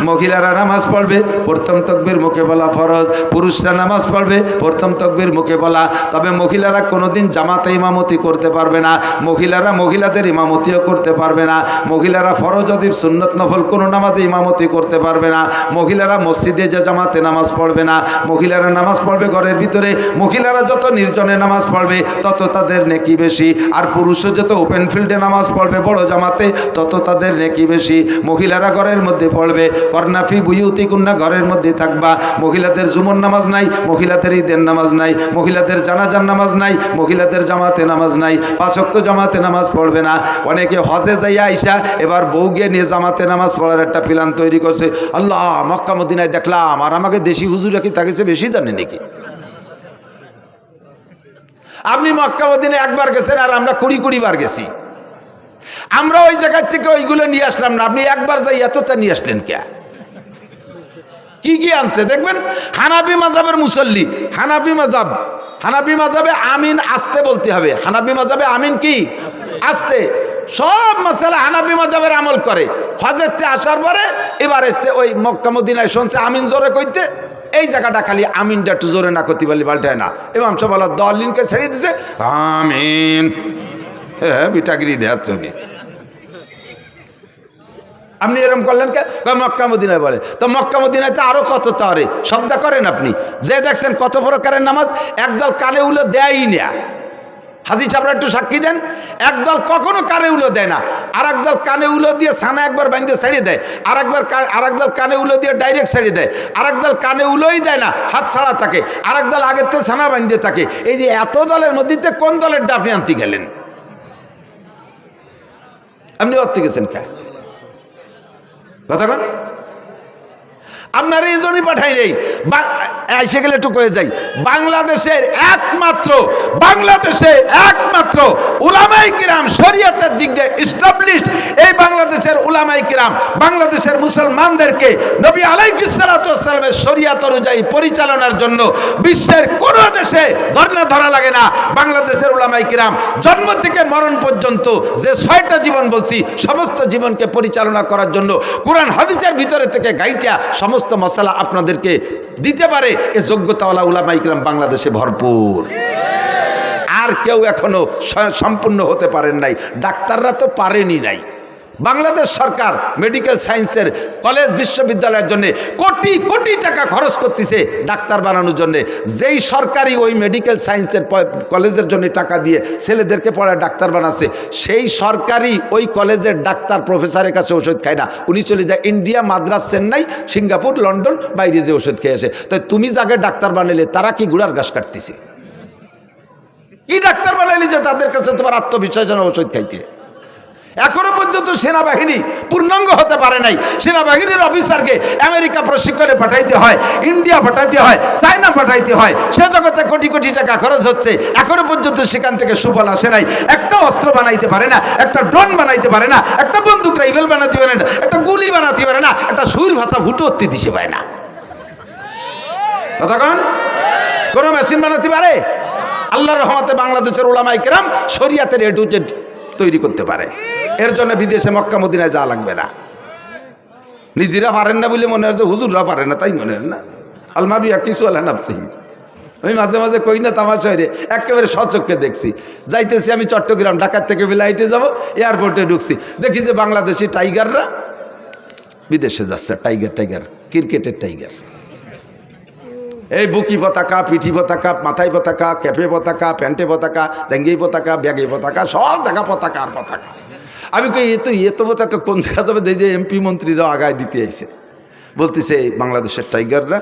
মহিলারা নামাজ পড়বে প্রথম তাকবীর মুখে বলা ফরজ, পুরুষরা নামাজ পড়বে প্রথম তাকবীর মুখে বলা। তবে মহিলারা কোনোদিন জামাতে ইমামতি করতে পারবে না, মহিলারা মহিলাদের ইমামতিও করতে পারবে না, মহিলারা ফরজ অজিব সুন্নত নফল কোনো নামাজে ইমামতি করতে পারবে না, মহিলারা মসজিদে যে জামাতে নামাজ পড়বে না, মহিলারা নামাজ পড়বে ঘরের ভিতরে। মহিলারা যত নির্জনে নামাজ পড়বে তত তাদের নেকি বেশি, আর পুরুষও যত ওপেন ফিল্ডে নামাজ পড়বে বড় জামাতে তত তাদের নেকি বেশি। মহিলারা ঘরের মধ্যে পড়বে, করনাফি বুয়ুতিকুন্না, ঘরের মধ্যে থাকবা। মহিলাদের জুমর নামাজ নাই, মহিলাদের ঈদের নামাজ নাই, মহিলাদের জানাজার নামাজ নাই, মহিলাদের জামাতে নামাজ নাই, 5 ওয়াক্ত জামাতে নামাজ পড়বে না। অনেকে হজে যাইয়া আইসা এবার বউকে নিয়ে জামাতে নামাজ পড়ার একটা প্ল্যান তৈরি করছে। আল্লাহ, মক্কা মদিনায় দেখলাম, আর আমাকে দেশি হুজুরা কি তাকে বেশি জানে নাকি? আপনি মক্কা মদিনায় একবার গেছেন আর আমরা 20 বার গেছি। আমরা ওই জায়গার থেকে ওইগুলো নিয়ে আসলাম না, আপনি একবার যাই এতটা নিয়ে আসলেন কে? কি কি আনছে দেখবেন। হানাফি মাযহাবের মুসল্লি, হানাফি মাযহাবে আমিন আসতে বলতে হবে। হানাফি মাযহাবে আমিন কি আসতে, সব মাসালা হানাফি মাযহাবের আমল করে। হজরতে আসার পরে এবারে ওই মক্কা মদিনায় শুনছে আমিন জোরে কইতে, এই জায়গাটা খালি আমিনটা একটু জোরে না করতে পারলে পাল্টায় না। ইমাম সাহেব বলা দলিনকে ছেড়ে দিছে, আমিন, হ্যাঁ বিটাগিরি দেওয়ার জন্য। আপনি এরকম করলেন কে? মক্কা মদিনায় বলে। তো মক্কা মদিনাতে আরও কত তাহলে শব্দ করেন আপনি, যে দেখছেন কত প্রকারের নামাজ। একদল কানে উলো দেয়ই না, হাজি সাহেবরা একটু সাক্ষী দেন, একদল কখনো কানে উলো দেয় না, আর একদল কানে উলো দিয়ে ছানা একবার বাইন্ধে ছাড়িয়ে দেয়, আর একদল কানে উলো দিয়ে ডাইরেক্ট ছাড়িয়ে দেয়, আর একদল কানে উলোই দেয় না, হাত ছাড়া থাকে, আর একদল আগের থেকে ছানা বাইন্ধে থাকে। এই যে এত দলের মধ্যে কোন দলের আপনি আনতে গেলেন? আপনি অর্থে গেছেন কে কথা কন? আপনার এই জন্যই পাঠাই নেই, এসে গেলে একটু করে যাই। বাংলাদেশের একমাত্র উলামায়ে কিরাম শরীয়তের দিক দিয়ে এস্টাবলিশড, এই বাংলাদেশের উলামায়ে কিরাম বাংলাদেশের মুসলমানদেরকে নবী আলাইহিস সালাতু ওয়াস সালামের শরীয়ত অনুযায়ী পরিচালনার জন্য বিশ্বের কোন দেশে ধরা লাগে না। বাংলাদেশের উলামায়ে কিরাম জন্ম থেকে মরণ পর্যন্ত যে 6টা জীবন বলছি, সমস্ত জীবনকে পরিচালনা করার জন্য কোরআন হাদিসের ভিতরে থেকে গাইটা সমস্ত মশলা আপনাদেরকে দিতে পারে এ যোগ্যতাওয়ালা উলামায়ে কিরাম বাংলাদেশে ভরপুর। আর কেউ এখনো সম্পূর্ণ হতে পারেন নাই, ডাক্তাররা তো পারেনি নাই। বাংলাদেশ সরকার মেডিকেল সায়েন্সের কলেজ বিশ্ববিদ্যালয়ের জন্য কোটি কোটি টাকা খরচ করতেছে ডাক্তার বানানোর জন্য। যেই সরকারি ওই মেডিকেল সায়েন্সের কলেজের জন্য টাকা দিয়ে ছেলেদেরকে পড়ায় ডাক্তার বানাচ্ছে, সেই সরকারি ওই কলেজের ডাক্তার প্রফেসরের কাছে ওষুধ খায় না, উনি চলে যায় India, Madras, Chennai, Singapore, London, বাইরে যে ওষুধ খেয়ে আসে। তাই তুমি যাকে ডাক্তার বানাইলে তারা কি গুড়ার ঘাস কাটতেছে? কি ডাক্তার বানাইলি যে তাদের কাছে তোমার আত্মবিশ্বাস যেন ওষুধ খাইতে? এখনো পর্যন্ত সেনাবাহিনী পূর্ণাঙ্গ হতে পারে নাই। সেনাবাহিনীর অফিসারকে আমেরিকা প্রশিক্ষণে পাঠাইতে হয়, ইন্ডিয়া পাঠাইতে হয়, চায়না পাঠাইতে হয়, সে জগতে কোটি কোটি টাকা খরচ হচ্ছে, এখনো পর্যন্ত সেখান থেকে সুফল আসে নাই। একটা অস্ত্র বানাইতে পারে না, একটা ড্রোন বানাইতে পারে না, একটা বন্দুক রাইফেল বানাতে পারে না, একটা গুলি বানাতে পারে না, একটা সুর ভাষা ফুটো উঠতে দিতে পারে না। কতক্ষণ কোনো মেশিন বানাতে পারে? আল্লাহর রহমতে বাংলাদেশের উলামায়ে কেরাম শরিয়াতের এ টু জেড তৈরি করতে পারে। এর জন্য বিদেশে মক্কা মদিনায় যাওয়া লাগবে না। নিজেরা পারেন না বলে মনে হচ্ছে হুজুররা পারে না, তাই মনে হয় না। আলমাবিয়া কিছু আল্লাহ নাফসি, আমি মাঝে মাঝে কই না তামাশা হয়ে একেবারে সচক্ষে দেখছি। যাইতেছি আমি চট্টগ্রাম, ঢাকার থেকে ফ্লাইটে যাব, এয়ারপোর্টে ঢুকছি, দেখি যে বাংলাদেশি টাইগাররা বিদেশে যাচ্ছে। টাইগার ক্রিকেটের টাইগার, এই বুকি পতাকা, পিঠি পতাকা, মাথায় পতাকা, ক্যাপে পতাকা, প্যান্টে পতাকা, জাঙ্গি পতাকা, ব্যাগে পতাকা, সব জায়গা পতাকা আর পতাকা। আমি কই এত পতাকা কোন জায়গা যাবে? এই যে এমপি মন্ত্রীরাও আগায় দিতে আইছে, বলতেছে বাংলাদেশের টাইগাররা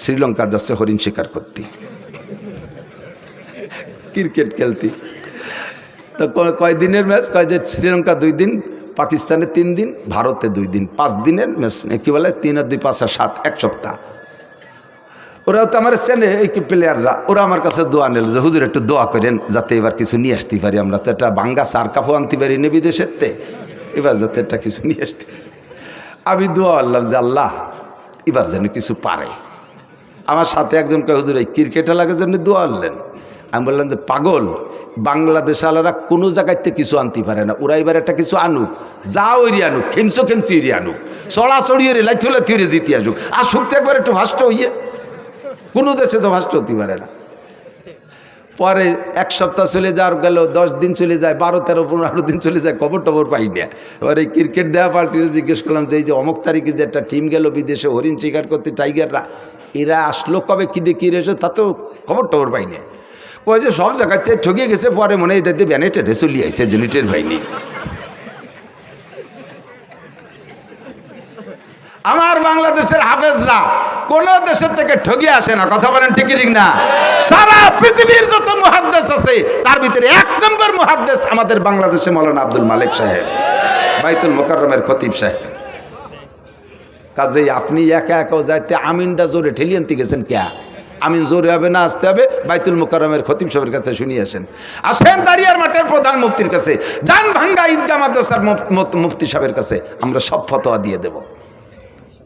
শ্রীলঙ্কা যাচ্ছে হরিণ শিকার করতে, ক্রিকেট খেলতে। তো কয় দিনের ম্যাচ? কয় যে শ্রীলঙ্কা 2 দিন, পাকিস্তানে 3 দিন, ভারতে 2 দিন, 5 দিনের ম্যাচ। কি বলে 3 আর 2 5 আর 7, 1 সপ্তাহ। ওরাও তো আমার চেনে এই প্লেয়াররা, ওরা আমার কাছে দোয়া নিল যে হুজুর একটু দোয়া করেন যাতে এবার কিছু নিয়ে আসতে পারি। আমরা তো একটা বাঙ্গা সার কাপও আনতে পারি না বিদেশের তে, এবার যাতে একটা কিছু নিয়ে আসতে। আমি দোয়া আল্লাহ যে আল্লাহ এবার যেন কিছু পারে। আমার সাথে একজন কয় হুজুর এই ক্রিকেট খেলার জন্য দোয়া আনলেন। আমি বললাম যে পাগল, বাংলাদেশ আলারা কোনো জায়গাতে কিছু আনতে পারে না, ওরা এবার একটা কিছু আনুক, যা ওইরি আনুক, খেমছি ওইরি আনুক, চড়াচড়ি ওরে লাইথুরে জিতে আসুক, আসুক তো একবার একটু ভাষ্ট হইয়ে। কোনো দেশে তো ভাষ্ট হতে পারে না। পরে 1 সপ্তাহ চলে যাওয়ার গেল, 10 দিন চলে যায়, 12, 13, 15 দিন চলে যায়, খবর টবর পাই না। এবার এই ক্রিকেট দেওয়া পার্টিতে জিজ্ঞেস করলাম যে এই যে অমুক তারিখে যে একটা টিম গেল বিদেশে হরিণ শিকার করতে টাইগাররা, এরা আসলো কবে, কী দিয়ে কী রেসে, তা তো খবর টবর পাই না। ওই যে সব জায়গাতে ঠকিয়ে গেছে, পরে মনে হয় এদের ব্যানে টেনে চলিয়ে আইসে, জনিটের ভাইনি। আমার বাংলাদেশের হাফেজরা কোন দেশের থেকে ঠগিয়ে আসে না, কথা বলেন ঠিক ঠিক না? সারা পৃথিবীর যত মুহাদ্দিস আছে তার ভিতরে 1 নম্বর মুহাদ্দিস আমাদের বাংলাদেশে মাওলানা আব্দুল মালিক সাহেব, বাইতুল মুকাররমের খতিব সাহেব। কাজেই আপনি একা একাও যাইতে আমিনটা জোরে ঠেলিয়ে আনতে গেছেন কে? আমিন জোরে হবে না, আসতে হবে বাইতুল মুকাররমের খতিব সাহেবের কাছে শুনিয়ে আসেন দাঁড়িয়ার মাঠের প্রধান মুফতির কাছে, জান ভাঙ্গা ঈদগাহ মাদ্রাসার মুফতি সাহেবের কাছে, আমরা সব ফতোয়া দিয়ে দেব।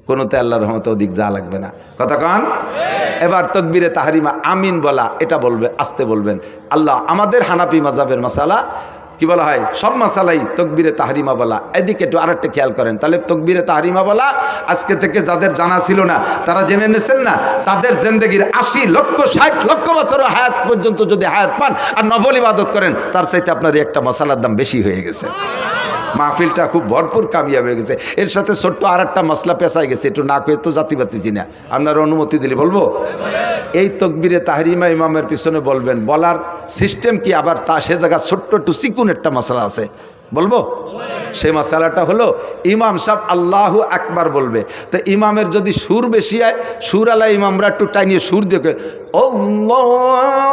কোনোতে আল্লাহর রহমতে অধিক যা লাগবে না, কথা কন। এবার তাকবীরে তাহরিমা আমিন বলা, এটা বলবে, আসতে বলবেন। আল্লাহ আমাদের হানাফি মাযহাবের মাসালা কি বলা হয়, সব মাসালাই তাকবীরে তাহরিমা বলা। এদিকে একটু আরেকটা খেয়াল করেন, তাহলে তাকবীরে তাহরিমা বলা আজকে থেকে যাদের জানা ছিল না তারা জেনে নিয়েছেন না, তাদের জিন্দেগির 80 লক্ষ 60 লক্ষ বছর হায়াত পর্যন্ত যদি হায়াত পান আর নফল ইবাদত করেন, তার চাইতে আপনার একটা মশালার দাম বেশি হয়ে গেছে। মাহফিলটা খুব ভরপুর কামিয়াব হয়ে গেছে। এর সাথে ছোট্ট আর একটা মশলা পেঁচাই গেছে, একটু না কয়ে তো জাতিবাতি চিনা। আপনার অনুমতি দিলে বলবো? এই তকবিরে তাহরিমা ইমামের পিছনে বলবেন, বলার সিস্টেম কি আবার তা সে জায়গা ছোট্ট একটু চিকুন একটা মশলা আছে, বলবো? সেই মশালাটা হলো ইমাম সাহেব আল্লাহু আকবার বলবে, তো ইমামের যদি সুর বেশি হয়, সুর আলা ইমামরা একটু টাইনিয়ে সুর দিয়ে আল্লাহু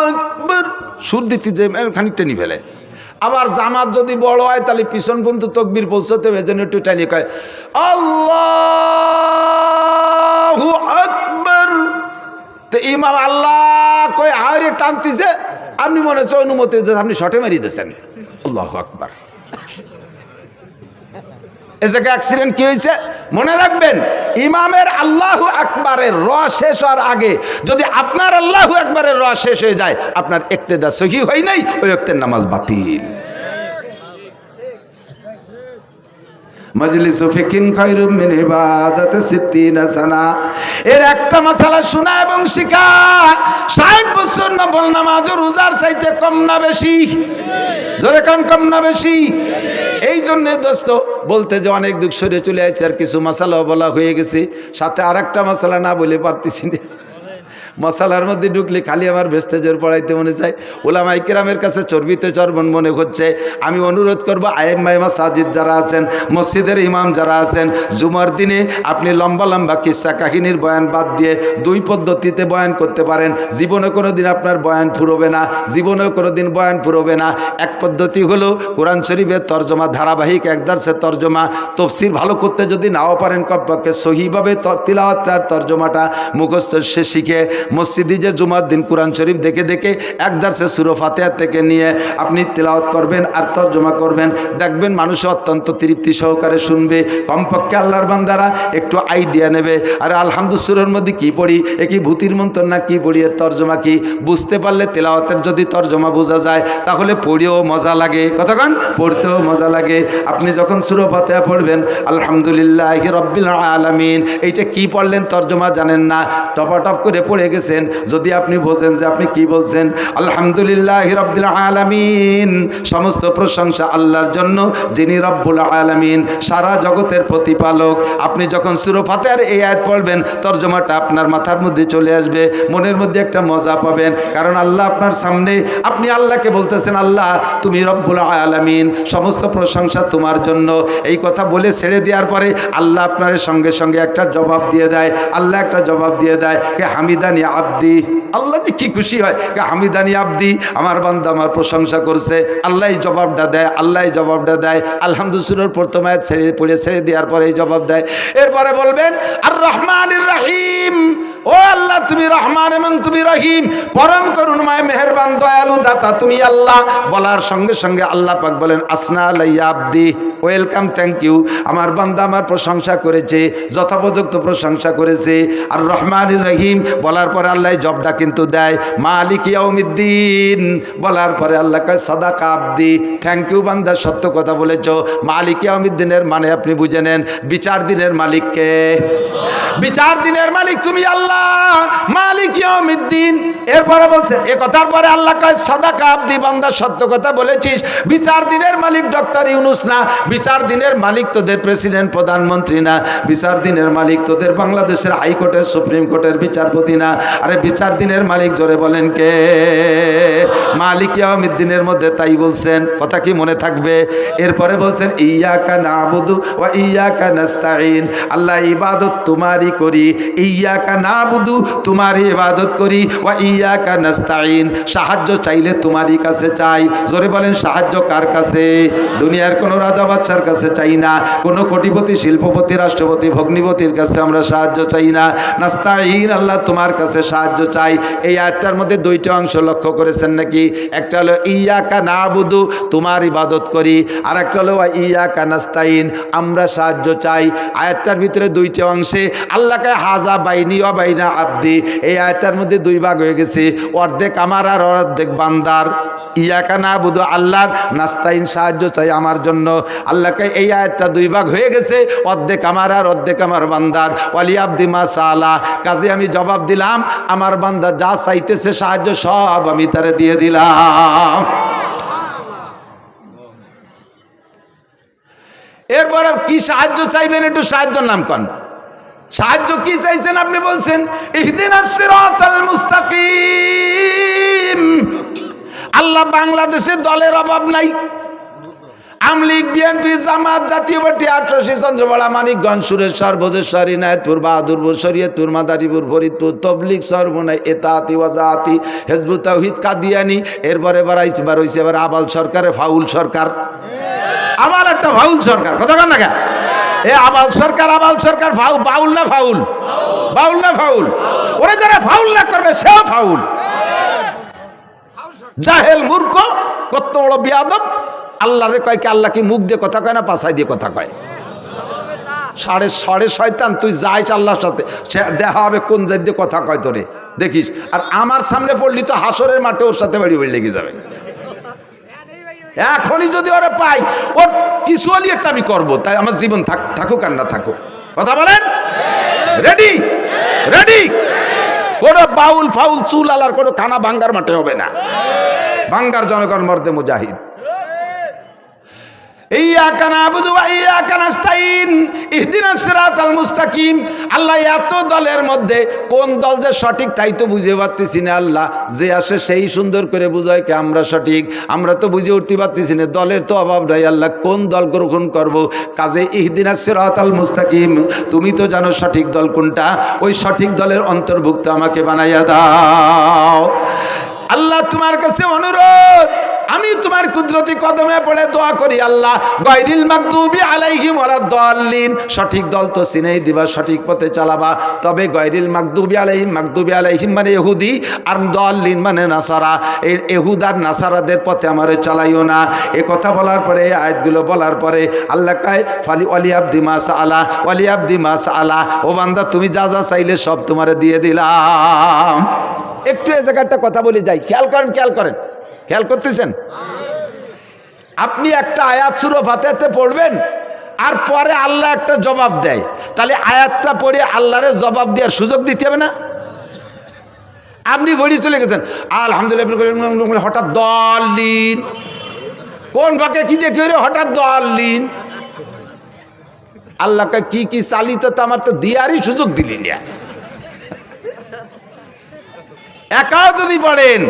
আকবার সুর দিতে যে খানিকটা নি ফেলে। আবার জামাত যদি বড় হয় তাহলে পিছন পর্যন্ত তকবির পৌঁছতে হবে, যেন একটু টাইনিয়ে কয় আল্লাহু আকবার। তো ইমাম আল্লাহ কয় আরে টানতেছে, আপনি মনে হচ্ছে অনুমতি আপনি শটে মারিয়ে দিয়েছেন আল্লাহু আকবার। এ জায়গায় অ্যাক্সিডেন্ট কি হয়েছে মনে রাখবেন, ইমামের আল্লাহু আকবারের র শেষ হওয়ার আগে যদি আপনার আল্লাহু আকবারের র শেষ হয়ে যায়, আপনার ইক্তেদা সহি হয় নাই, ওই ওয়াক্তের নামাজ বাতিল। মজলিসু ফিকিন খায়রুম মিন ইবাদাতি 60 সানা। এর একটা মাসালা শোনা এবং শিখা 60 বছর নফল নামাজ ও রোজার চাইতে কম না বেশি? জোরে কান, কম না বেশি? এই জন্য দোস্ত বলতে যে অনেক দুঃখ সরে চলে আসছে, আর কিছু মশালাও বলা হয়ে গেছে, সাথে আর একটা মশালা না বলে পারতেছি না। মশালার মধ্যে ঢুকলে খালি আমার ভেস্তেজের পড়াইতে মনে চায়। ওলামায়ে কেরামের কাছে চর্বিতে চর্বণ মনে হচ্ছে। আমি অনুরোধ করবো আইম্মায়ে মাসাজিদ যারা আছেন, মসজিদের ইমাম যারা আছেন, জুমার দিনে আপনি লম্বা লম্বা কিস্সা কাহিনীর বয়ান বাদ দিয়ে 2 পদ্ধতিতে বয়ান করতে পারেন। জীবনে কোনো দিন আপনার বয়ান ফুরোবে না, জীবনেও কোনো দিন বয়ান ফুরোবে না। এক পদ্ধতি হলো কোরআন শরীফের তর্জমা, ধারাবাহিক এক দার্সের তর্জমা। তফসির ভালো করতে যদি নাও পারেন, কমপক্ষে সহিভাবে তিলাওয়াতটার তর্জমাটা মুখস্থ সে শিখে মসজিদে যে জুমার দিন কোরআন শরীফ দেখে দেখে এক দার্সে সূরা ফাতিহা থেকে নিয়ে আপনি তিলাওয়াত করবেন আর তর্জমা করবেন, দেখবেন মানুষ অত্যন্ত তৃপ্তি সহকারে শুনবে। কমপক্ষে আল্লাহর বান্দারা একটু আইডিয়া নেবে, আরে আলহামদুলিল্লাহর মধ্যে কি পড়ি, এ কি ভূতির মন্ত্র না কি পড়ি, এর তর্জমা কি বুঝতে পারলে তিলাওয়াতের যদি তর্জমা বোঝা যায় তাহলে পড়েও মজা লাগে। কতক্ষণ পড়তেও মজা লাগে। আপনি যখন সূরা ফাতিহা পড়বেন আলহামদুলিল্লাহি রাব্বিল আলামিন, এইটা কি পড়লেন তর্জমা জানেন না, টপাটপ করে পড়ে গেছেন। যদি আপনি বোঝেন যে আপনি কি বলছেন, আলহামদুলিল্লাহি রাব্বিল আলামিন, সমস্ত প্রশংসা আল্লাহর জন্য যিনি রব্বুল আলামিন, সারা জগতের প্রতিপালক। আপনি যখন সূরা ফাতিহার এই আয়াত পড়বেন, তর্জমাটা আপনার মাথার মধ্যে চলে আসবে, মনের মধ্যে একটা মজা পাবেন। কারণ আল্লাহ আপনার সামনে, আপনি আল্লাহকে বলতেছেন আল্লাহ তুমি রব্বুল আলামিন, সমস্ত প্রশংসা তোমার জন্য। এই কথা বলে ছেড়ে দেওয়ার পরে আল্লাহ আপনার সঙ্গে সঙ্গে একটা জবাব দিয়ে দেয়। আল্লাহ একটা জবাব দিয়ে দেয় কে হামিদানি আব্দি। আল্লাহ যে কি খুশি হয়, কে হামিদানি আব্দি, আমার বান্দা আমার প্রশংসা করছে। আল্লাহ জবাবটা দেয়, আল্লাহ জবাবটা দেয়। আলহামদুলিল্লাহর প্রথম আয়াত ছেড়ে দেওয়ার পরে এই জবাব দেয়। এরপরে বলবেন আর রহমানির রহিম, ও আল্লাহ তুমি রহমান এবং তুমি রহিম, পরম করুণাময় মেহেরবান দয়ালু দাতা তুমি আল্লাহ। বলার সঙ্গে সঙ্গে আল্লাহ পাক বলেন আসনা আলাইয়া আব্দি, ওয়েলকাম, থ্যাংক ইউ, আমার বান্দা আমার প্রশংসা করেছে, যথোপযুক্ত প্রশংসা করেছে। আর রহমানির রহিম বলার পরে আল্লাহ জবটা কিন্তু দেয় মালিক ইয়াউমিদ্দিন, বলার পরে আল্লাহ কয় সাদাকা আব্দি, থ্যাংক ইউ বান্দা, সত্য কথা বলেছ। মালিক ইয়াউমিদ্দিনের মানে আপনি বুঝে নেন বিচার দিনের মালিককে, বিচার দিনের মালিক তুমি আল্লাহ, মালিক ইয়াউমিদ্দিন। এরপরে বলছেন এ কথার পরে আল্লাহ কয় সাদাকা আব্দি, বান্দা সত্য কথা বলেছিস। বিচার দিনের মালিক ডক্টর ইউনুস না, বিচার দিনের মালিক তোদের প্রেসিডেন্ট প্রধানমন্ত্রী না, বিচার দিনের মালিক তোদের বাংলাদেশের হাইকোর্টের সুপ্রিম কোর্টের বিচারপতি না। আরে বিচার দিনের মালিক জোরে বলেন কে? মালিক ইয়াউমিদ্দিনের মধ্যে তাই বলছেন, কথা কি মনে থাকবে? এরপরে বলছেন ইয়াকা নাবুদু ওয়া ইয়াকা নাস্তাইন, আল্লাহ ইবাদত তোমারই করি, ইয়াকা নাবুদু তোমারই ইবাদত করি, ওয়া ইয়াকা নাস্তাইন সাহায্য চাইলে তোমারই কাছে চাই। জোরে বলেন সাহায্য কার কাছে? দুনিয়ার কোনো রাজা বাদশার কাছে চাই না, কোনো কোটিপতি শিল্পপতি রাষ্ট্রপতি ভগ্নিপতির কাছে আমরা সাহায্য চাই না। নাস্তাইন আল্লাহ তোমার কাছে সাহায্য চাই। এই আয়াতটার মধ্যে 2টা অংশ লক্ষ্য করেছেন নাকি? একটা হলো ইয়াকা নাবুদু তোমার ইবাদত করি, আর একটা হলো ইয়াকা নাস্তাইন আমরা সাহায্য চাই। আয়াতটার ভিতরে 2টা অংশে আল্লাহকে হাজা বাইনি ওয়া বাইনা আব্দি, এই আয়াতটার মধ্যে 2 ভাগ হয়ে গেছে, অর্ধেক আমার আর অর্ধেক বান্দার। ইয়াকা নাবুদু আল্লাহর, নাস্তাইন সাহায্য চাই আমার জন্য। আল্লাহকে এই আয়াতটা 2 ভাগ হয়ে গেছে, অর্ধেক আমার আর অর্ধেক আমার বান্দার। ওয়ালি আব্দি মা সালা, কাজে আমি জবাব দিলাম আমার বান্দা যা চাইতেছে সাহায্য সব আমি তারে দিয়ে দিলাম। এরপরে কি সাহায্য চাইবেন, একটু সাহায্যের নাম কন। সাহায্য কি চাইছেন? আপনি বলছেন ইহদিনাস সিরাতাল মুস্তাকিম। আল্লাহ বাংলাদেশে দলের অভাব নাই। আমলিগ, বিএনপি, জামাত, জাতীয় পার্টি, ৮৮ চন্দ্রবড়া, মানিকগঞ্জ, সুরেশ্বর, ভোজেশ্বর, ইনায়তপুর, বাহাদুরপুর, শরীয়তপুর, মাদারীপুর, ফরিদপুর, তবলিগ, সরমুনাই, এতাতি, ওয়াজাতি, হিজবুত তাওহীদ, কাদিয়ানি। এরপরে হয়েছে এবার আবাল সরকারে ফাউল সরকার। আমার একটা ফাউল সরকার, কথা কন না কেন? এ আবাল সরকার বাউল না ফাউল? বাউল না ফাউল? ওরা যারা ফাউল না করবে সেও ফাউল। জাহেল, মূর্খ, কত বড় বিয়াদব। আল্লাহরে কয় কি? আল্লাহ কি মুখ দিয়ে কথা কয় না পাছাই দিয়ে কথা কয়? সাড়ে শয়তান, তুই যাইস আল্লাহর সাথে, সে দেখা হবে কোন জাত দিয়ে কথা কয় তোরে, দেখিস। আর আমার সামনে পড়লি তো হাসরের মাঠে ওর সাথে বাড়ি লেগে যাবে। এখনই যদি ওরা পাই, ওর কিছু হলি একটা আমি করবো, তাই আমার জীবন থাকুক আর না থাকুক। কথা বলেন? রেডি? রেডি? কোনো বাউল ফাউল চুল আলার কোনো খানা ভাঙ্গার মাঠে হবে না। ভাঙ্গার জনগণ মর্দে মুজাহিদ। ইয়্যাকা না'বুদু ওয়া ইয়্যাকা নাস্তাইন ইহদিনাস সিরাতাল মুস্তাকিম। আল্লাহ এত দলের মধ্যে কোন দল যে সঠিক তাই তো বুঝে পারতেছি না। আল্লাহ যে আসে সেই সুন্দর করে বুঝায় কি আমরা সঠিক, আমরা তো বুঝে উঠতে পারতেছি না। দলের তো অভাব নাই। আল্লাহ কোন দল গ্রহণ করব? কাজে ইহদিনাস সিরাতাল মুস্তাকিম, তুমি তো জানো সঠিক দল কোনটা, ওই সঠিক দলের অন্তর্ভুক্ত আমাকে বানাইয়া দাও। আল্লাহ তোমার কাছে অনুরোধ, আমি তোমার কুদরতি কদমে পড়ে দোয়া করি, আল্লাহ গায়রিল মাগদুবি আলাইহিম ওয়ালাদ-দাল্লিন, সঠিক দল তো চিনেই দিবা, সঠিক পথে চালাবা। তবে গায়রিল মাগদুবি আলাইহিম মানে ইহুদি, আর দাল্লিন মানে নাসারা, এই ইহুদার নাসারাদের পথে আমারে চালাইও না। এ কথা বলার পরে, এই আয়াতগুলো বলার পরে আল্লাহ কয় ফালি ওয়ালি আবদি মা সাআলা ওয়ালি আবদি মা সাআলা, ও বান্দা তুমি যা যা চাইলে সব তোমারে দিয়ে দিলাম। একটু এই জায়গাটা কথা বলে যাই, খেয়াল করেন, খেয়াল করতেছেন? আপনি একটা আয়াত সূরা ফাতিহাতে পড়বেন, আর পরে আল্লাহ একটা জবাব দেয়, তাহলে আয়াতটা পড়ে আল্লাহরে জবাব দেওয়ার সুযোগ দিতে হবে না? আপনি বলি চলে গেছেন আলহামদুলিল্লাহ, হঠাৎ দাল্লিন, কোন ভাগে কি দেখে হঠাৎ দাল্লিন? আল্লাহকে কি কি চালিত আমার তো দিয়ারই সুযোগ দিলি না। একাও যদি পড়েন,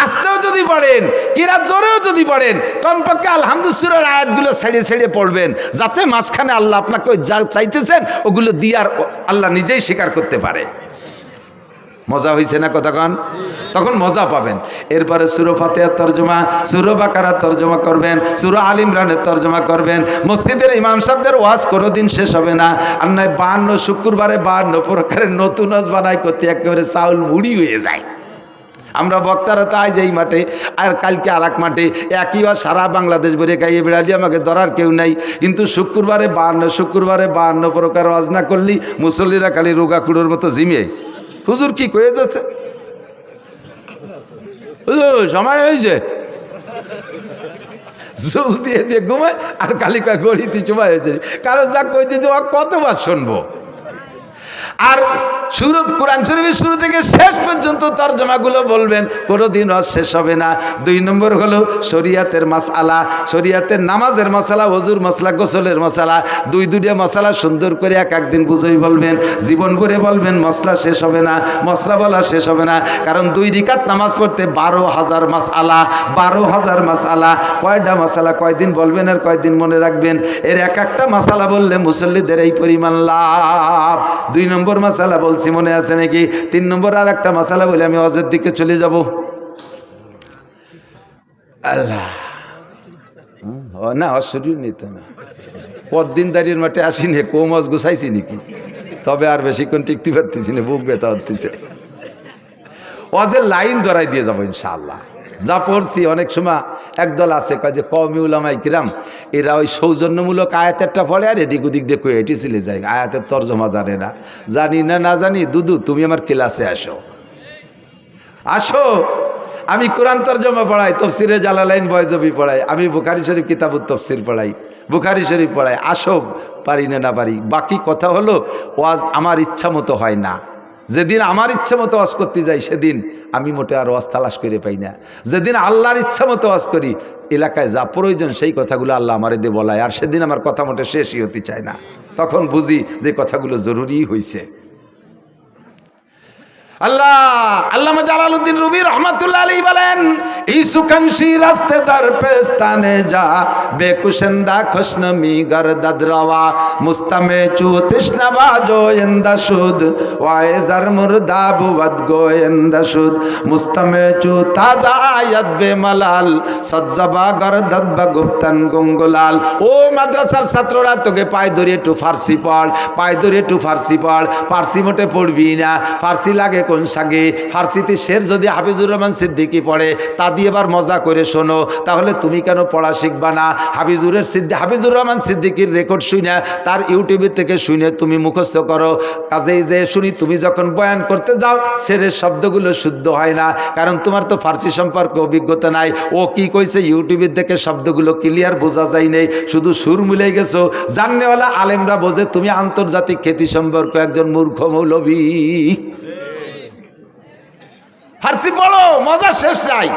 আস্তেও যদি পড়েন, কিরা জোরেও যদি পড়েন, কমপক্ষে আলহামদুলিল্লাহর আয়াতগুলো ছেড়ে পড়বেন, যাতে মাঝখানে আল্লাহ আপনাকে যা চাইতেছেন ওগুলো দিয়ার আল্লাহ নিজেই স্বীকার করতে পারে। মজা হয়েছে না কথা কন? তখন মজা পাবেন। এরপরে সূরা ফাতিহার তরজমা, সূরা বাকারার তরজমা করবেন, সূরা আল ইমরানের তরজমা করবেন। মসজিদের ইমাম সাহেবদের ওয়াজ কোনোদিন শেষ হবে না। আর নয় 52 শুক্রবারে 52 প্রকারের নতুন ওয়াজ বানাই করতে একেবারে চাউল মুড়ি হয়ে যায়। আমরা বক্তারা তো আজ এই মাঠে, আর কালকে আর এক মাঠে, একই ওয়াজ সারা বাংলাদেশ ভরে গাইয়ে বেড়ালি, আমাকে ধরার কেউ নাই। কিন্তু শুক্রবারে 52 প্রকার ওয়াজ না করলি মুসল্লিরা খালি রোগা কুড়োর মতো জিমে, হুজুর কি কয়ে যাচ্ছে, সময় হয়েছে, জল দিয়ে দিয়ে ঘুমায়, আর খালি কয় গড়িতে চুমা হয়েছে। কারণ যা কইতে যে কতবার শুনবো। আর কোরআন শরীফের শুরু থেকে শেষ পর্যন্ত তরজমাগুলো বলবেন, কোনোদিন শেষ হবে না। 2 নম্বর হলো শরিয়াতের মাসআলা, শরিয়াতের নামাজের মশালা, ওযুর মশলা, গোসলের মশালা, দুইটা মশালা সুন্দর করে এক দিন বুঝেই বলবেন, জীবন ভরে বলবেন, মশলা শেষ হবে না, মশলা বলা শেষ হবে না। কারণ 2 রাকাত নামাজ পড়তে 12,000 মাসআলা, 12,000 মাসআলা। কয়টা মশালা কয়দিন বলবেন আর কয়দিন মনে রাখবেন? এর একটা মশালা বললে মুসল্লিদের এই পরিমাণ লাভ। 2 নম্বর মশালা বলছি, মনে আছে নাকি? 3 নম্বর আর একটা মশালা বলে আমি হজের দিকে চলে যাব। আল্লাহ না, অশরীর নিত না, পরদিন দাঁড়িয়ে মাঠে আসিনি, কম হজ গুছাইছি নাকি? তবে আর বেশিক্ষণ টিকতে পারতেছি না, বুক ব্যথা হতেছে। হজের লাইন ধরাই দিয়ে যাবো ইনশাআল্লাহ। যা পড়ছি অনেক সময় একদল আছে কয় যে কওমি উলামায়ে কিরাম, এরা ওই সৌজন্যমূলক আয়াতেরটা পড়ে আর এদিক ওদিক দিয়ে কয়ে এটি চলে যায়, আয়াতের তর্জমা জানে না। জানি না জানি, দুদু তুমি আমার ক্লাসে আসো। আমি কোরআন তর্জমা পড়াই, তফসিরে জালালাইন বয়জবি পড়াই, আমি বুখারী শরীফ কিতাবুত তফসির পড়াই, বুখারী শরীফ পড়াই। আসো, পারি না পারি। বাকি কথা হলো ওয়াজ আমার ইচ্ছা মতো হয় না, যেদিন আমার ইচ্ছা মতো ওয়াজ করতে যাই সেদিন আমি মোটে আর ওয়াজ তালাশ করে পাই না। যেদিন আল্লাহর ইচ্ছা মতো ওয়াজ করি এলাকায় যা প্রয়োজন সেই কথাগুলো আল্লাহ আমারে দিয়ে বলায়, আর সেদিন আমার কথা মোটে শেষই হতে চায় না। তখন বুঝি যে কথাগুলো জরুরি হয়েছে। আল্লামা জালালউদ্দিন রুমি রহমাতুল্লাহ আলাইহি বলেন, ইসুকানশি রাস্তে দার পেস্তানে যা বেকুশন্দা খুশনমি গরদদ রওয়া মুস্তামে চু তৃষ্ণাবা জোয়েন্দা সুদ ওয়াইজার মুরদা বুদ গোয়েন্দা সুদ মুস্তামে চু তাজা আয়াত বে মালাল সজ্জাবা গরদদ বগুপ্তন গুঙ্গুলাল। ও মাদ্রাসার ছাত্ররা, তোকে পায়ে ধরে একটু ফার্সি পড়, পায়ে ধরে একটু ফার্সি পড়। ফার্সি মোটে পড়বি না, ফার্সি লাগে কোন সাগে? ফার্সিতে শের যদি হাফিজুর রহমান সিদ্দিকী পড়ে তা দিয়ে এবার মজা করে শোনো, তাহলে তুমি কেন পড়া শিখবা না? হাফিজুর রহমান সিদ্দিকীর রেকর্ড শুনে, তার ইউটিউবে থেকে শুনে তুমি মুখস্থ করো। কাজেই যে শুনি তুমি যখন বয়ান করতে যাও শেরের শব্দগুলো শুদ্ধ হয় না, কারণ তোমার তো ফার্সি সম্পর্কে অভিজ্ঞতা নাই। ও কি কইছে ইউটিউবের দেখে শব্দগুলো ক্লিয়ার বোঝা যায় নেই, শুধু সুর মিলে গেছো। জাননেওয়ালা আলেমরা বোঝে তুমি আন্তর্জাতিক খ্যাতি সম্পর্ক একজন মূর্খ মৌলবী। ফার্সি পড়ো, মজা শেষ নাই।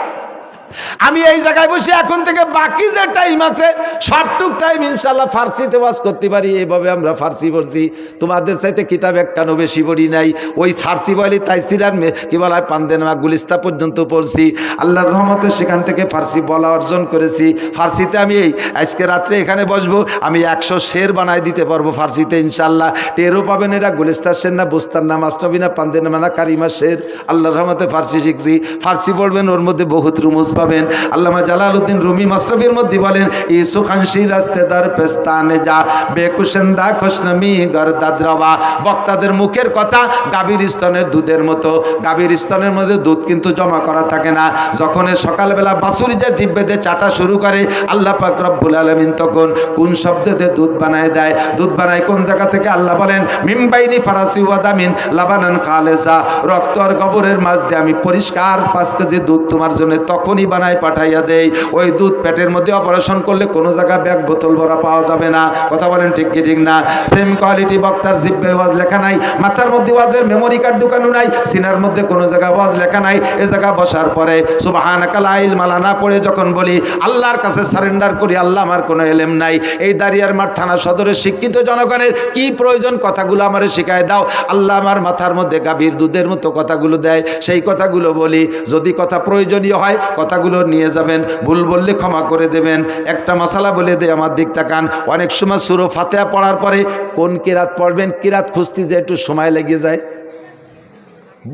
আমি এই জায়গায় বসে এখন থেকে বাকি যে টাইম আছে সবটুক টাইম ইনশাল্লাহ ফার্সিতে ওয়াজ করতে পারি। এইভাবে আমরা ফার্সি পড়ছি, তোমাদের চাইতে কিতাব একখানো বেশি পড়ি নাই। ওই ফার্সি বলি তাইসিরার কি বলা হয় পান্দেনামা গুলিস্তা পর্যন্ত পড়ছি। আল্লাহর রহমতে সেখান থেকে ফার্সি বলা অর্জন করেছি। ফার্সিতে আমি এই আজকে রাত্রে এখানে বসবো, আমি 100 শের বানায় দিতে পারবো ফার্সিতে ইনশাল্লাহ। টেরও পাবেন এটা গুলিস্তার শের না, বুস্তার না, মাস্টাবি না, পান্দেনামা না, কারিমা শের। আল্লাহর রহমতে ফার্সি শিখছি। ফার্সি পড়বেন, ওর মধ্যে বহুত রুমুজ পাবেন। আল্লামা জালালউদ্দিন রুমি মাসরাবির মধ্যে বলেন, ইসু খানশি রাস্তেদার পেস্তানে যা বেকুশন্দা খুশনমি গরদাদ রওয়া। বক্তাদের মুখের কথা গাভীর স্তনের দুধের মতো। গাভীর স্তনের মধ্যে দুধ কিন্তু জমা করা থাকে না। যখন সকালবেলা বাছুরি যে জিভ বেঁধে চাটা শুরু করে, আল্লাহ পাক রব্বুল আলামিন তখন কোন শব্দে দুধ বানায় দেয়? দুধ বানায় কোন জায়গা থেকে? আল্লাহ বলেন, মিমবাইনি ফারাসি ওয়াদামিন লাবানান খালেসা। রক্ত আর গোবরের মাঝ দিয়ে আমি পরিষ্কার 5 কেজি দুধ তোমার জন্য তখনই বানাই পাঠাইয়া দেয়। ওই দুধ পেটের মধ্যে অপারেশন করলে কোনো জায়গায় ব্যাগ বোতল ভরা পাওয়া যাবে না। কথা বলেন ঠিক কি ঠিক না? সেম কোয়ালিটি বক্তার জিব্বে ওয়াজ লেখা নাই, মাথার মধ্যে ওয়াজের মেমোরি কার্ড ঢুকানো নাই, সিনার মধ্যে কোনো জায়গায় ওয়াজ লেখা নাই। এ জায়গা বসার পরে সুবহানাকা লা ইলমা লানা পড়ে যখন বলি আল্লাহর কাছে সারেন্ডার করি, আল্লাহ আমার কোনো এলেম নাই। এই দাঁড়িয়ারমাঠ থানা সদরের শিক্ষিত জনগণের কি প্রয়োজন? কথাগুলো আমারে শিখায় দাও। আল্লাহ আমার মাথার মধ্যে গাভীর দুধের মতো কথাগুলো দেয়, সেই কথাগুলো বলি। যদি কথা প্রয়োজনীয় হয় কথাগুলো নিয়ে যাবেন, ভুল বললে ক্ষমা করে দেবেন। একটা মশালা বলে দে, আমার দিক তাকান। অনেক সময় সূরা ফাতিহা পড়ার পরে কোন কিরাত পড়বেন, কিরাত খুঁজতে যে একটু সময় লেগে যায়।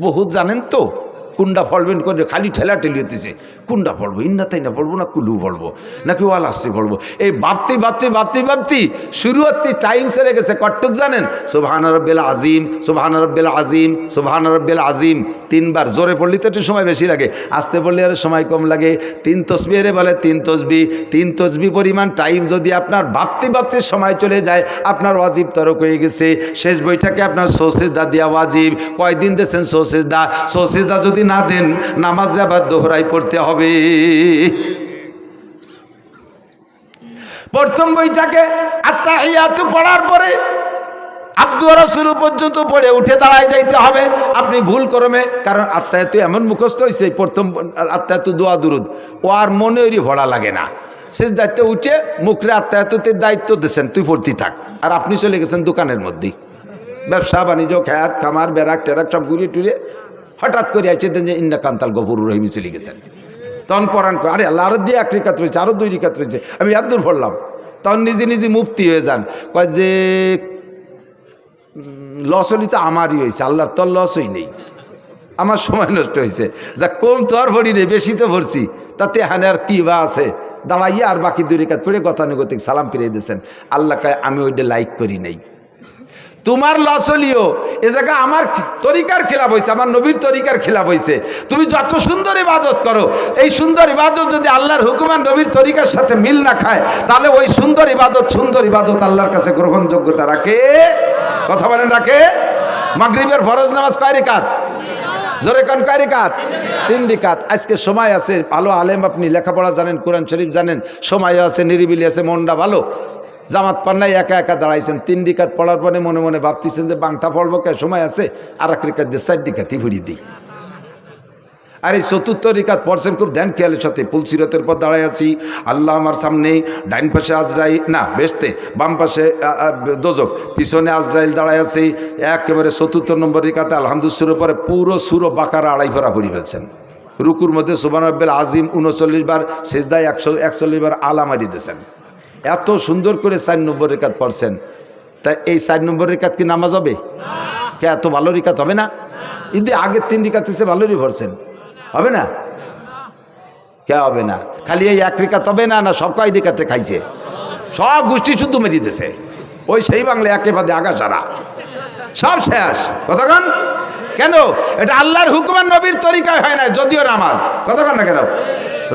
বহুত জানেন তো কুন্ডা পড়বেন, খালি ঠেলা ঠেলি হতেছে। কুন্ডা পড়বো, ইন্না তাই না পড়বো, না কুলু পড়বো, নাকি ওয়াল আসতে পড়বো। এই ভাবতে শুরু হতে টাইম সেরে গেছে। কট্টুক জানেন? সুবহান রাব্বিল আযীম, সুবহান রাব্বিল আযীম, সুবহান রাব্বিল আযীম 3 বার। জোরে পড়লে তো একটু সময় বেশি লাগে, আস্তে পড়লে আর সময় কম লাগে। 3 তসবিহে বলে 3 তসবি। 3 তসবি পরিমাণ টাইম যদি আপনার ভাবতে সময় চলে যায়, আপনার ওয়াজিব তরক হয়ে গেছে। শেষ বইটাকে আপনার সৌসিদা দিয়া ওয়াজিব। কয়দিন দিয়েছেন সৌসিদা? সৌসিদা যদি না দেন নামাজে আবার দোহরাই পড়তে হবে। প্রথম বইটাকে আত্তাহিয়াতু পড়ার পরে আব্দু রাসূল পর্যন্ত পড়ে উঠে দাঁড়ায় যাইতে হবে। আপনি ভুল করমে, কারণ আত্তাহিয়াতু এমন মুখস্থ হয়েছে, প্রথম আত্তাহিয়াতু দোয়া দুরুদ ও আর মনে ওই ভরা লাগে না। শেষ দায়িত্ব উঠে মুখরে আত্তাহিয়াতুর দায়িত্ব দিয়েছেন, তুই পড়তে থাক। আর আপনি চলে গেছেন দোকানের মধ্যে, ব্যবসা বাণিজ্য, খেয়াত খামার বেরাক টেরাক সব ঘুরিয়ে টুরিয়ে হঠাৎ করে আইছে দেন যে ইন্না কান্তাল গফুরুর রহিম চলে গেছেন। তখন পরাণ করে, আরে আল্লাহ আরো দিয়ে 1 রিকাত রয়েছে, আরো 2 রিকাত রয়েছে, আমি এত দূর পড়লাম। তখন নিজে মুফতি হয়ে যান, কয় যে লস হলি তো আমারই হয়েছে, আল্লাহর তোর লসই নেই, আমার সময় নষ্ট হয়েছে। যা কম তো আর ভরি নেই, বেশি তো ভরছি, তাতে এখানে আর কি বা আছে? দাঁড়াইয়া আর বাকি 2 রিকাত পড়ে গতানুগতিক সালাম ফিরিয়ে দিয়েছেন। আল্লাহ কয় আমি ওইটা লাইক করি নাই। তোমার লস হলিও এ জায়গা আমার তরিকার খেলাফ হয়েছে, আমার নবীর তরিকার খেলাফ হয়েছে। তুমি যত সুন্দর ইবাদত করো, এই সুন্দর ইবাদত যদি আল্লাহর হুকুমান নবীর তরিকার সাথে মিল না খায়, তাহলে ওই সুন্দর ইবাদত আল্লাহর কাছে গ্রহণযোগ্যতা রাখে? কথা বলেন রাখে? মাগরিবের ফরজ নামাজ কয় রিকাত? জোরে কান, কয় রিকাত? 3 রিকাত। আজকে সময় আছে, ভালো আলেম আপনি, লেখাপড়া জানেন, কোরআন শরীফ জানেন, সময় আছে, নিরিবিলি আছে, মনটা ভালো। জামাত পান্নায় একা একা দাঁড়াইছেন, 3 রিকাত পড়ার পরে মনে মনে ভাবতেছেন যে বাংটা পড়বো কে, সময় আছে, আর 1 রিকাত দিয়ে 4 রিকাতই ফুরিয়ে দিই। আর এই 4র্থ রিকাত পড়ছেন খুব ধ্যান খেয়ালের সাথে। পুলসিরতের পর দাঁড়ায় আছি, আল্লাহ আমার সামনে, ডাইন পাশে আজরাইল, না বেস্তে, বাম পাশে দোজক, পিছনে আজরাইল দাঁড়ায় আছি। একেবারে 4র্থ নম্বর রিকাতে আলহামদুলিল্লাহর পরে পুরো সূরা বাকারা 2.5 পারা পড়ি ফেলছেন। রুকুর মধ্যে সুবহান রাব্বিল আজিম 39 বার, সিজদায় 141 বার আলা মারি দিয়েছেন। এত সুন্দর করে 4 নম্বর রিকাত পড়ছেন। তাই এই 4 নম্বর রিকাত কি নামাজ হবে? কে এত ভালো রিকাত হবে না? ঈদে আগের 3 রিকাত এসে ভালোই পড়ছেন, হবে না? কে হবে না? খালি এই 1 রিকাত হবে না, না সব কয় রিকাতে খাইছে, সব গোষ্ঠী শুদ্ধ মেরে দিয়েছে। ওই সেই বাংলা একেবারে আগা সারা সব শেষ। কতক্ষণ কেন? এটা আল্লাহর হুকুমান নবীর তরিকায় হয় না, যদিও নামাজ। কতক্ষণ না কেন?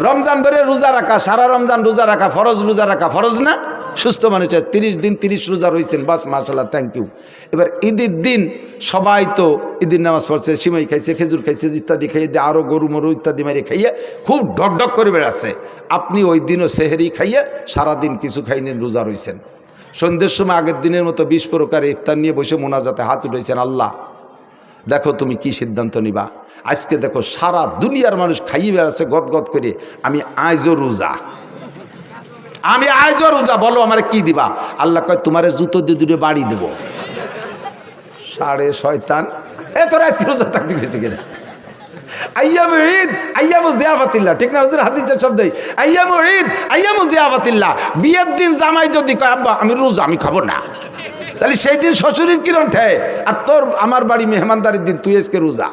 রমজান ভরে রোজা রাখা, সারা রমজান রোজা রাখা ফরজ, রোজা রাখা ফরজ না? সুস্থ মানুষের 30 দিন 30 রোজা রয়েছেন, বাস মাশাআল্লাহ, থ্যাংক ইউ। এবার ঈদের দিন সবাই তো ঈদের নামাজ পড়ছে, সিমাই খাইছে, খেজুর খাইছে, ইত্যাদি খাইয়ে দিয়ে আরও গরু মরু ইত্যাদি মারিয়ে খাইয়ে খুব ঢকঢক করে বেড়াচ্ছে। আপনি ওই দিনও সেহেরি খাইয়ে সারাদিন কিছু খাইনি, রোজা রয়েছেন। সন্ধ্যের সময় আগের দিনের মতো 20 প্রকার ইফতার নিয়ে বসে মোনাজাতে হাত উঠেছেন, আল্লাহ দেখো তুমি কি সিদ্ধান্ত নিবা। আজকে দেখো সারা দুনিয়ার মানুষ খাইয়ে বেড়াচ্ছে গদগদ করে, আমি আজও রোজা, আমি আজও রোজা, বলো আমার কি দিবা? আল্লাহ কয় তোমারে জুতো দিয়ে দূরে বাড়ি দেব। সাড়ে শয়তান, এ তোর আজকে রোজা থাকতে গেছে কিনা? আইয়ামু ঈদ আইয়ামু জিয়াফাতিল্লাহ, ঠিক না? ওদের হাদিসের শব্দই আইয়ামু ঈদ আইয়ামু জিয়াফাতিল্লাহ। বিয়ের দিন জামাই যদি কয় আব্বা আমি রোজা, আমি খাবো না, তাহলে সেই দিন শ্বশুরের কিরণ ঠেয়, আর তোর আমার বাড়ি মেহমানদারির দিন তুই আজকে রোজা।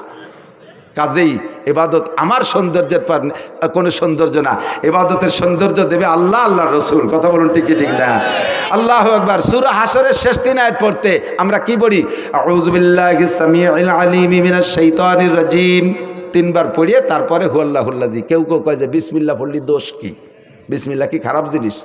কাজেই এবাদত আমার সৌন্দর্যের পর কোনো সৌন্দর্য না, এবাদতের সৌন্দর্য দেবে আল্লাহ, আল্লাহ রসুল। কথা বলুন ঠিক ঠিক না? আল্লাহু আকবার। সূরা হাশরের শেষ 3 আয়াত পড়তে আমরা কি বলি? আউযু বিল্লাহিস সামিউল আলিম মিনাশ শাইতানির রাজিম 3 বার পড়িয়ে তারপরে হুয়াল্লাহুল্লাজি। কেউ কেউ কয় যে বিসমিল্লাহ পড়লি দোষ কি? বিসমিল্লাহ কি খারাপ জিনিস?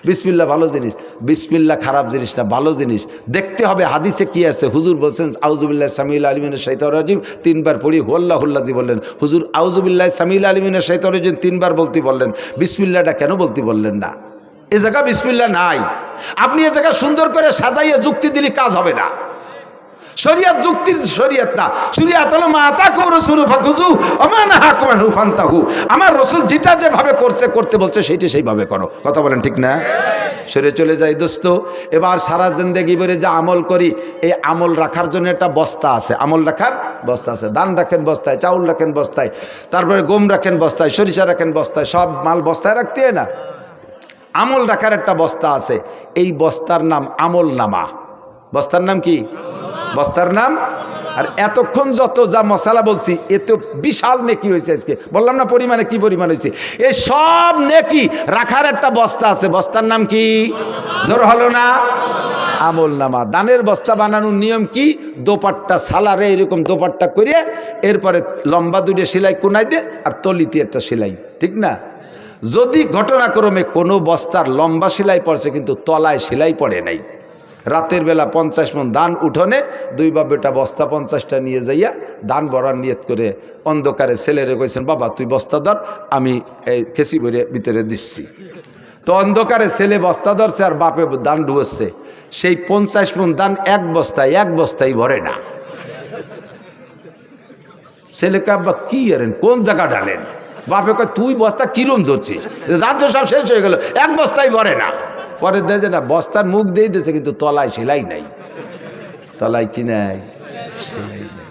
বিসমিল্লাহ ভালো জিনিস। বিসমিল্লাহ খারাপ জিনিস না, ভালো জিনিস। দেখতে হবে হাদিসে কি আছে। হুজুর বলছেন আউযুবিল্লাহি সামিউল আলিম মিনাশ শাইতানির রাজিম 3 বার পড়ি হুয়াল্লাহুল্লাজি বললেন। হুজুর আউযুবিল্লাহি সামিউল আলিম মিনাশ শাইতানির রাজিম 3 বার বলতে বললেন, বিসমিল্লাহটা কেন বলতে বললেন না? এ জায়গা বিসমিল্লাহ নাই। আপনি এ জায়গা সুন্দর করে সাজাইয়ে যুক্তি দিলে কাজ হবে না। শরিয়ত যুক্তি, শরিয়ত না। শরিয়ত হলো মা আতাকু রাসূলু ফাখুযু ওয়া মা নাহাকুম আনহু ফান্তাহু। আমার রাসূল যেটা যেভাবে করতে বলছে সেইটা সেইভাবে করো। কথা বলেন ঠিক না? সরে চলে যাই দোস্ত। এবার সারা জিন্দেগি ভরে যা আমল করি, এই আমল রাখার জন্য একটা বস্তা আছে, আমল রাখার বস্তা আছে। ধান রাখেন বস্তায়, চাউল রাখেন বস্তায়, তারপরে গম রাখেন বস্তায়, সরিষা রাখেন বস্তায়, সব মাল বস্তায় রাখতে হয় না? আমল রাখার একটা বস্তা আছে, এই বস্তার নাম আমল নামা। বস্তার নাম কি? বস্তার নাম। আর এতক্ষণ যত যা মশালা বলছি, এত বিশাল নেকি হয়েছে আজকে, বললাম না পরিমাণে কি পরিমাণ হয়েছে। এই সব নেকি রাখার একটা বস্তা আছে, বস্তার নাম কি? জোর হলো না? আমল নামা। দানের বস্তা বানানোর নিয়ম কি? দোপাট্টা সালারে এরকম দোপাট্টা করে এরপরে লম্বা 2 সেলাই কোনাই দে আর তলিতে একটা সেলাই, ঠিক না? যদি ঘটনাক্রমে কোনো বস্তার লম্বা সেলাই পড়ছে কিন্তু তলায় সেলাই পড়ে নাই, রাতের বেলা 50 মণ ধান উঠোনে 2 বা বেটা বস্তা 50টা নিয়ে যাইয়া ধান ভরার নিয়ত করে অন্ধকারে ছেলেরে কইছেন, বাবা তুই বস্তা ধর, আমি এই খেসি ভরে ভিতরে দিচ্ছি। তো অন্ধকারে ছেলে বস্তা ধরছে আর বাপে ধান ঢুকছে। সেই 50 মণ ধান এক বস্তায় ভরে না। ছেলেকে আব্বা কি এরেন, কোন জায়গা ঢালেন? বাপে কয় তুই বস্তা কিরম ধরছিস, রাজ্য সব শেষ হয়ে গেল, এক বস্তায় ভরে না। পরে দেখে না বস্তার মুখ দিয়ে দিয়েছে কিন্তু তলায় সেলাই নাই। তলায় কি নাই? সেলাই নাই।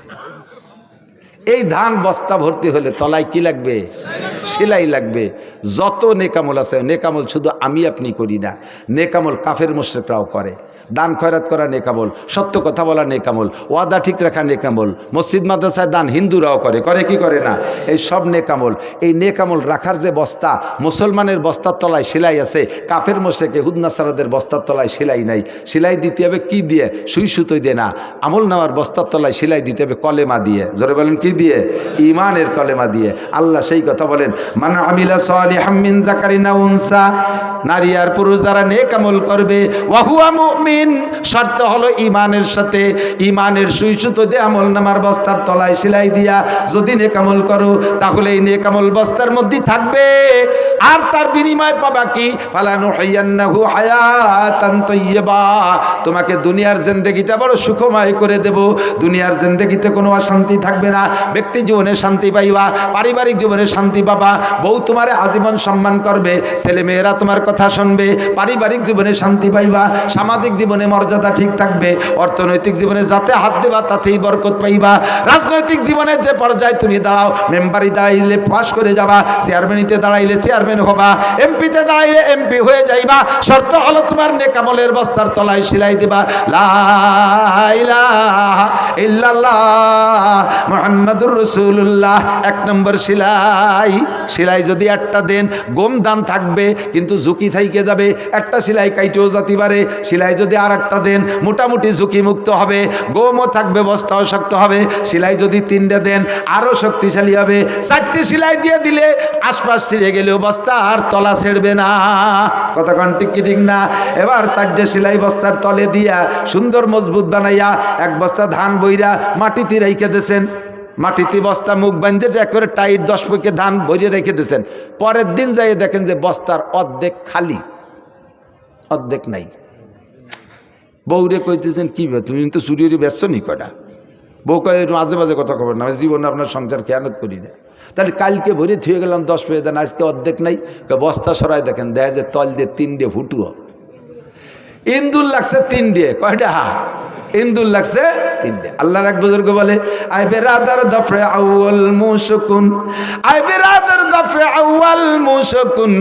এই ধান বস্তা ভর্তি হলে তলায় কি লাগবে? সেলাই লাগবে। যত নেকামল আছে, নেকামল শুধু আমি আপনি করি না, নেকামল কাফের মুশরিকরাও করে। দান খয়রাত করা নেকামল, সত্য কথা বলা নেকামল, ওয়াদা ঠিক রাখা নেকামল, মসজিদ মাদ্রাসায় দান হিন্দুরাও করে, করে কি করে না? এই সব নেকামল। এই নেকামল রাখার যে বস্তা, মুসলমানের বস্তার তলায় সেলাই আছে, কাফের মুশরিকে হুদনাসারাদের বস্তার তলায় সেলাই নাই। সেলাই দিতে হবে কি দিয়ে? সুই সুতোই দিয়ে না, আমল নামার বস্তার তলায় সেলাই দিতে হবে কলেমা দিয়ে। জোরে বলেন কি দিয়ে? ঈমানের কলেমা দিয়ে। আল্লাহ সেই কথা বলেন, মান আমিলা সালিহাম মিন যাকারিন আও উনসা, নারী আর পুরুষ যারা নেক আমল করবে, ওয়া হুয়া মুমিন, মুমিন, শর্ত হলো ইমানের সাথে ইমানের সুই সুতো দিয়ে আমল নামার বস্তার তলায় সেলাই দিয়া যদি নেক আমল করো তাহলে এই নেক আমল বস্তার মধ্যে থাকবে। আর তার বিনিময় পাবা কি? ফালানুহিয়ান্নাহু হায়াতান তাইয়্যিবা, তোমাকে দুনিয়ার জিন্দেগিটা বড় সুখময় করে দেব। দুনিয়ার জিন্দেগিতে কোনো অশান্তি থাকবে না, ব্যক্তি জীবনে শান্তি পাইবা, পারিবারিক জীবনে শান্তি পাবা, বউ তোমারে আজীবন সম্মান করবে, ছেলে মেয়েরা তোমার কথা শুনবে, পারিবারিক জীবনে শান্তি পাইবা, সামাজিক জীবনে মর্যাদা ঠিক থাকবে, অর্থনৈতিক জীবনে যাতে হাত দেবা তাতেই বরকত পাইবা। রাজনৈতিক জীবনের যে পর্যায়ে তুমি দাঁড়াও, মেম্বারি দাঁড়াইলে পাস করে যাবা, চেয়ারম্যানিতে দাঁড়াইলে চেয়ারম্যান হবা, এমপিতে দাঁড়াইলে এমপি হয়ে যাইবা। শর্ত হলো তোমার নেক আমলের বস্তার তলায় সেলাই দিবা লা ইলাহা ইল্লাল্লাহ মুহাম্মাদুর রাসূলুল্লাহ। 1 নম্বর সেলাই। সেলাই যদি একটা দেন, গম দান থাকবে কিন্তু ঝুঁকি থাইকে যাবে, একটা সেলাই কাইটেও যেতে পারে। সেলাই যদি আর একটা দেন, মোটামুটি ঝুঁকি মুক্ত হবে, গমও থাকবে, বস্তাও শক্ত হবে। সেলাই যদি 3টে দেন, আরও শক্তিশালী হবে। 4টে সেলাই দিয়ে দিলে আশপাশ ছিঁড়ে গেলেও বস্তা আর তলা ছেড়বে না। কতক্ষণ ঠিক কি ঠিক না? এবার 4টে সেলাই বস্তার তলে দিয়া সুন্দর মজবুত বানাইয়া 1 বস্তা ধান বইরা মাটিতে রেখে দিয়েছেন। মাটিতে বস্তা মুখ বাঁধতে একেবারে টাইট 10 পয়কে ধান ভরে রেখে দিয়েছেন। পরের দিন যাই দেখেন যে বস্তার অর্ধেক খালি, অর্ধেক নাই। বউরে কইতেছেন কি তুমি তো চুরিয়ে ব্যস্ত নি কটা? বউ কয়ে মাঝে মাঝে কথা খবর না, আমি জীবনে আপনার সংসার খেয়ানত করি না। তাহলে কালকে ভরে থুয়ে গেলাম 10 পয়সা দেন, আজকে অর্ধেক নাই। বস্তা সরাই দেখেন, দেখা যায় তল দিয়ে 3টে ফুটুও, ইন্দুর লাগছে 3টে। কয়টা? ইন্দুর লাগছে 3টে। আল্লাহর এক বুজুর্গ বলে, আই বেরাদার দফরে আউয়াল মুশকুন, আই বেরাদার দফরে আউয়াল মুশকুন,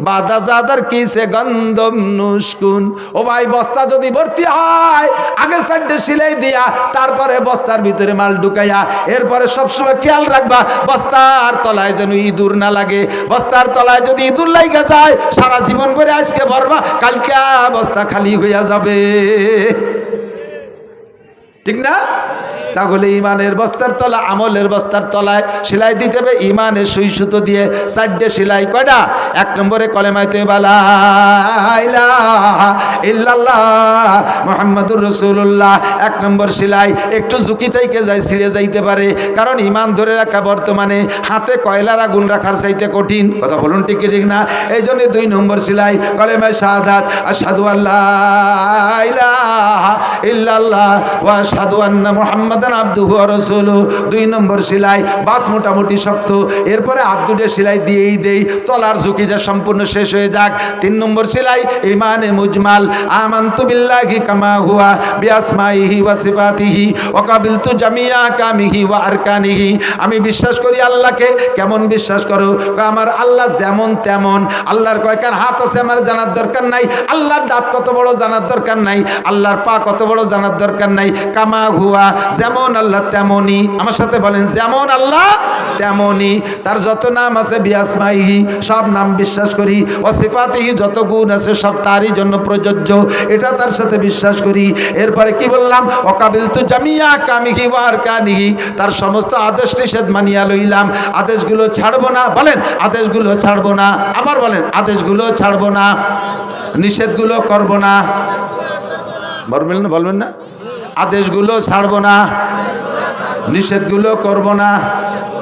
বাদা জাদার কিসে গন্ধম নুশকুন। ও ভাই, বস্তা যদি ভর্তি হয়, আগে 4টে সেলাই দিয়া তারপরে বস্তার ভিতরে মাল ঢুকাইয়া, এরপরে সবসময় খেয়াল রাখবা বস্তার তলায় যেন ইঁদুর না লাগে। বস্তার তলায় যদি ইঁদুর লাগা যায়, সারা জীবন ভরে আজকে ভরবা, কালকে বস্তা খালি হইয়া যাবে। ঠিক না? তাহলে ইমানের বস্তার তলা, আমলের বস্তার তলায় সেলাই দিতে হবে ইমানের সুই সুতো দিয়ে। 4টে সেলাই। কয়টা? 1 নম্বরে কলেমায়ে তয়্যিবা লা ইলাহা ইল্লাল্লাহ মুহাম্মাদুর রাসূলুল্লাহ। 1 নম্বর সেলাই। একটু ঝুঁকি থেকে যায়, ছিঁড়ে যাইতে পারে, কারণ ইমান ধরে রাখা বর্তমানে হাতে কয়লার আগুন রাখার চাইতে কঠিন। কথা বলুন ঠিক কি ঠিক না? এই জন্য 2 নম্বর সেলাই কলেমায়ে শাহাদাত, আশহাদু আল্লা ইলাহা ইল্লাল্লাহ ওয়া আশহাদু আন্না মুহাম্মাদান আবদুহু ওয়া রাসূলুহু। 2 নম্বর সেলাই। বাস মোটামুটি শক্ত, এরপরে হাত দুটো সেলাই দিয়েই দেই, তলার ঝুঁকিটা সম্পূর্ণ শেষ হয়ে যাক। 3 নম্বর সেলাই ইমানে মুজমাল, আমানতু বিল্লাহি কামা হুয়া বিআসমাইহি ওয়া সিফাতিহি ওয়া কাবিলতু জামিয়া কামিহি ওয়া আরকানিহি। আমি বিশ্বাস করি আল্লাহকে। কেমন বিশ্বাস করো? আমার আল্লাহ যেমন তেমন। আল্লাহর কয়কার হাত আছে আমার জানার দরকার নাই, আল্লাহর দাঁত কত বড় জানার দরকার নাই, আল্লাহর পা কত বড় জানার দরকার নাই। কামা হুয়া, যেমন আল্লাহ তেমনই। আমার সাথে বলেন, যেমন আল্লাহ তেমনই। তার যত নাম আছে বিআসমাইহি, সব নাম বিশ্বাস করি। ও সিফাতিহি, যত গুণ আছে সব তারই জন্য প্রযোজ্য, এটা তার সাথে বিশ্বাস করি। এরপরে কি বললাম? ওয়াকাবিলতু জামিয়া কামিহি ওয়া আরকানিহি, তার সমস্ত আদেশ নিষেধ মানিয়া লইলাম, আদেশগুলো ছাড়বো না। বলেন, আদেশগুলো ছাড়বো না। আবার বলেন, আদেশগুলো ছাড়বো না, নিষেধগুলো করবো না। বলবেন না? বলবেন না? আদেশগুলো ছাড়বো না, নিষেধগুলো করবো না।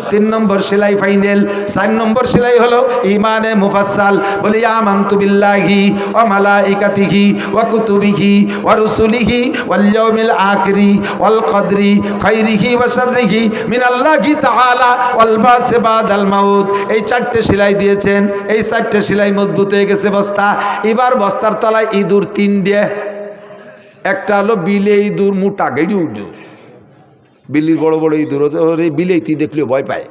3 নম্বর সেলাই ফাইনাল। 4 নম্বর সেলাই হলো ইমানে মুফাসসাল। বলি আমানতু বিল্লাহি ওয়া মালাইকাতিহি ওয়া কুতুবিহি ওয়া রুসুলিহি ওয়াল ইয়াউমিল আখিরি ওয়াল কদরি খাইরিহি ওয়া শাররিহি মিনাল্লাহি তাআলা ওয়াল বাসি বাদাল মাউত। এই 4টে সেলাই দিয়েছেন। এই 4টে সেলাই মজবুত হয়ে গেছে বস্তা। এবার বস্তার তলায় ইঁদুর 3টে। একটা হলো বিলে ইঁদুর, মোটা গেড়ি উঠে, বিলির বড় বড় ইঁদুর, এই বিলেইতি দেখলে ভয় পায়।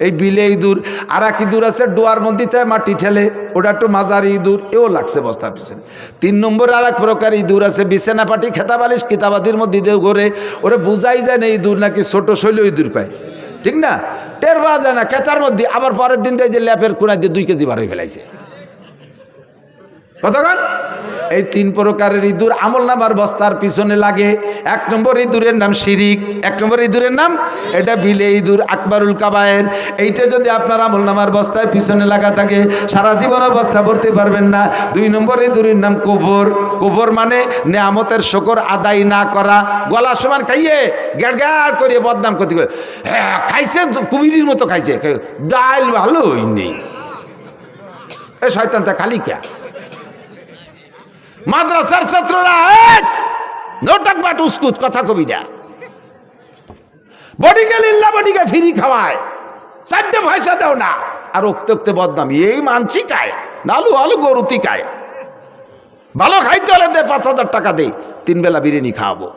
এই বিলে ইঁদুর। আর এক ইঁদুর আছে ডোয়ার মধ্যে মাটি ঠেলে, ওটা একটু মাঝারি ইঁদুর, এও লাগছে বস্তার পিছনে। 3 নম্বর আর এক প্রকার ইঁদুর আছে, বিছানা পাটি খেতাবালিশ কিতাবাদির মধ্যে দিয়ে ঘোরে, ওরে বুঝাই যায় না ইঁদুর নাকি ছোট শৈল ইঁদুর কয়। ঠিক না? টের পাওয়া যায় না খেতার মধ্যে। আবার পরের দিন দেয় যে ল্যাপের কোনায় দিয়ে 2 কেজি বার হয়ে ফেলাইছে। কতক্ষণ? এই 3 প্রকারের ইঁদুর আমলনামার বস্তার পিছনে লাগে। 1 নম্বর ইঁদুরের নাম শিরিক। 1 নম্বর ইঁদুরের নাম, এটা বিলে ইঁদুর, আকবারুল কাবায়ের। এইটা যদি আপনার আমলনামার বস্তায় পিছনে লাগা থাকে সারা জীবন বস্তা ভরতে পারবেন না। 2 নম্বর ইঁদুরের নাম কুফর। কুফর মানে নেয়ামতের শুকর আদায় না করা। গলা সমান খাইয়ে গ্যাড় গ্যাড় করে বদনাম করতে করে, হ্যাঁ খাইছে কুমিরির মতো খাইছে, ডাল ভালোই নেই, এ শয়তান তা খালি কে। মাদ্রাসার ছাত্ররা নোটাক বাট উস্কুত কথা কবি না, বডিকে লিল্লা বডিকে ফ্রি খাওয়ায়, 4টে পয়সা দাও না, আর উক্তে উক্তে বদনাম। এই মানসি খায়, নালু আলু গরুতি খায়, ভালো খাইতে হলে দে 5,000 টাকা দে, 3 বেলা বিরিয়ানি খাওয়াবো।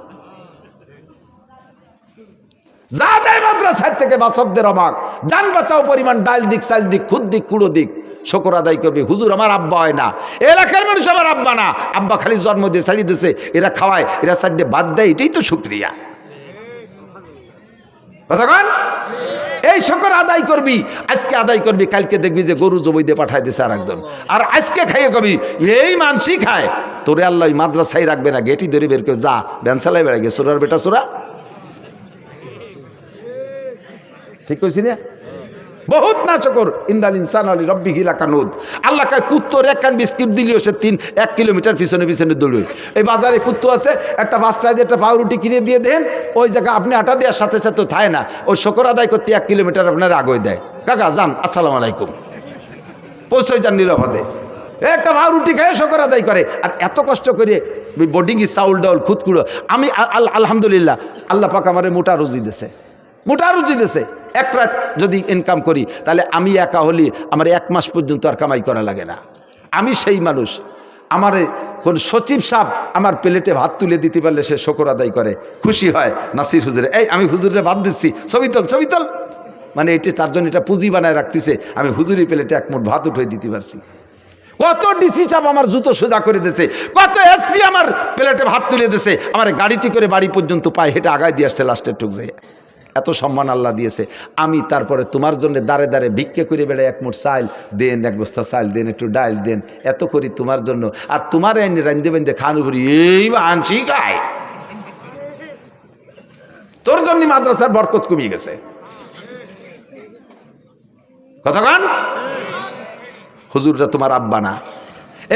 যা দেয় মাদ্রাসার থেকে বাসদের অমাক, জান বাঁচাও পরিমাণ, ডাল দিক, চাল দিক, খুদ দিক, কুড়ো দিক, শুকর আদায় করবে। হুজুর আমার আব্বা হয় না, এলাকার মানুষ আমার আব্বা না, আব্বা খালি জন্ম দিয়ে ছাড়িয়ে দিয়েছে, এরা খাওয়ায়, এরা সাইডে বাদ দেয়, এটাই তো শুকরিয়া। কতক্ষণ? এই শুকর আদায় করবি, আজকে আদায় করবি, কালকে দেখবি যে গরু জবই দিয়ে পাঠায় দিছে আর একজন, আর আজকে খাইয়ে কবি এই মানসি খায়, তোরে আল্লাহ মাদ্রাসায় রাখবে না, গেটি ধরে বের করে যা ব্যানসালাই বেড়ে গে, সোরার বেটা সোরা। ঠিক কইছি না? বহুত না চকর ইন্দাল ইনসান আলী রব্বি হিলা কানুদ। আল্লাহ কায় কুত্তর 1 কান বিস্কিট দিলেও সে 1 কিলোমিটার পিছনে পিছনে দৌড়ে। এই বাজারে কুত্তো আছে, একটা বাচ্চায় একটা পাউরুটি কিনে দিয়ে দেন, ওই জায়গা আপনি আটা দেওয়ার সাথে সাথে থায় না, ওই শুকর আদায় করতে 1 কিলোমিটার আপনার আগে দেয়। কাকা যান, আসসালামু আলাইকুম, পৌঁছে যান নিরাপদে। একটা পাউরুটি খায় শুকর আদায় করে, আর এত কষ্ট করে বোর্ডিংয়ে চাউল ডাউল খুদকুড়ো। আমি আলহামদুলিল্লাহ আল্লাহ পাক আমারে মোটা রুজি দিছে, মোটা রুজি দিছে। 1 রাত যদি ইনকাম করি তাহলে আমি একা হলি আমার 1 মাস পর্যন্ত আর কামাই করা লাগে না। আমি সেই মানুষ, আমার কোন সচিব সাহেব আমার প্লেটে ভাত তুলে দিতে পারলে সে শুকর আদায় করে, খুশি হয়। নাসির হুজুরে, এই আমি হুজুরে ভাত দিচ্ছি, ছবি তোল, মানে এটি তার জন্য এটা পুঁজি বানায় রাখতেছে, আমি হুজুরি প্লেটে 1 মুঠ ভাত উঠে দিতে পারছি। কত ডিসি সাহেব আমার জুতো সোজা করে দিয়েছে, কত এসপি আমার প্লেটে ভাত তুলে দিয়েছে, আমার গাড়িতে করে বাড়ি পর্যন্ত পায়ে হেঁটে আগায় দিয়ে আসছে লাস্টের টুক যাই। এত সম্মান আল্লাহ দিয়েছে। আমি তারপরে তোমার জন্য দাঁড়ে দাঁড়ে ভিক্ষে করে বেড়াই, 1 মুঠ চাল দেন, 1 বস্তা চাল দেন, একটু ডাল দেন, এত করি তোমার জন্য। আর তোমার এনে রান্ধে বান্ধে খানু করি, এই আনছি খায়, তোর জন্য মাদ্রাসার বরকত কমিয়ে গেছে। কতক্ষণ? হুজুররা তোমার আব্বা না,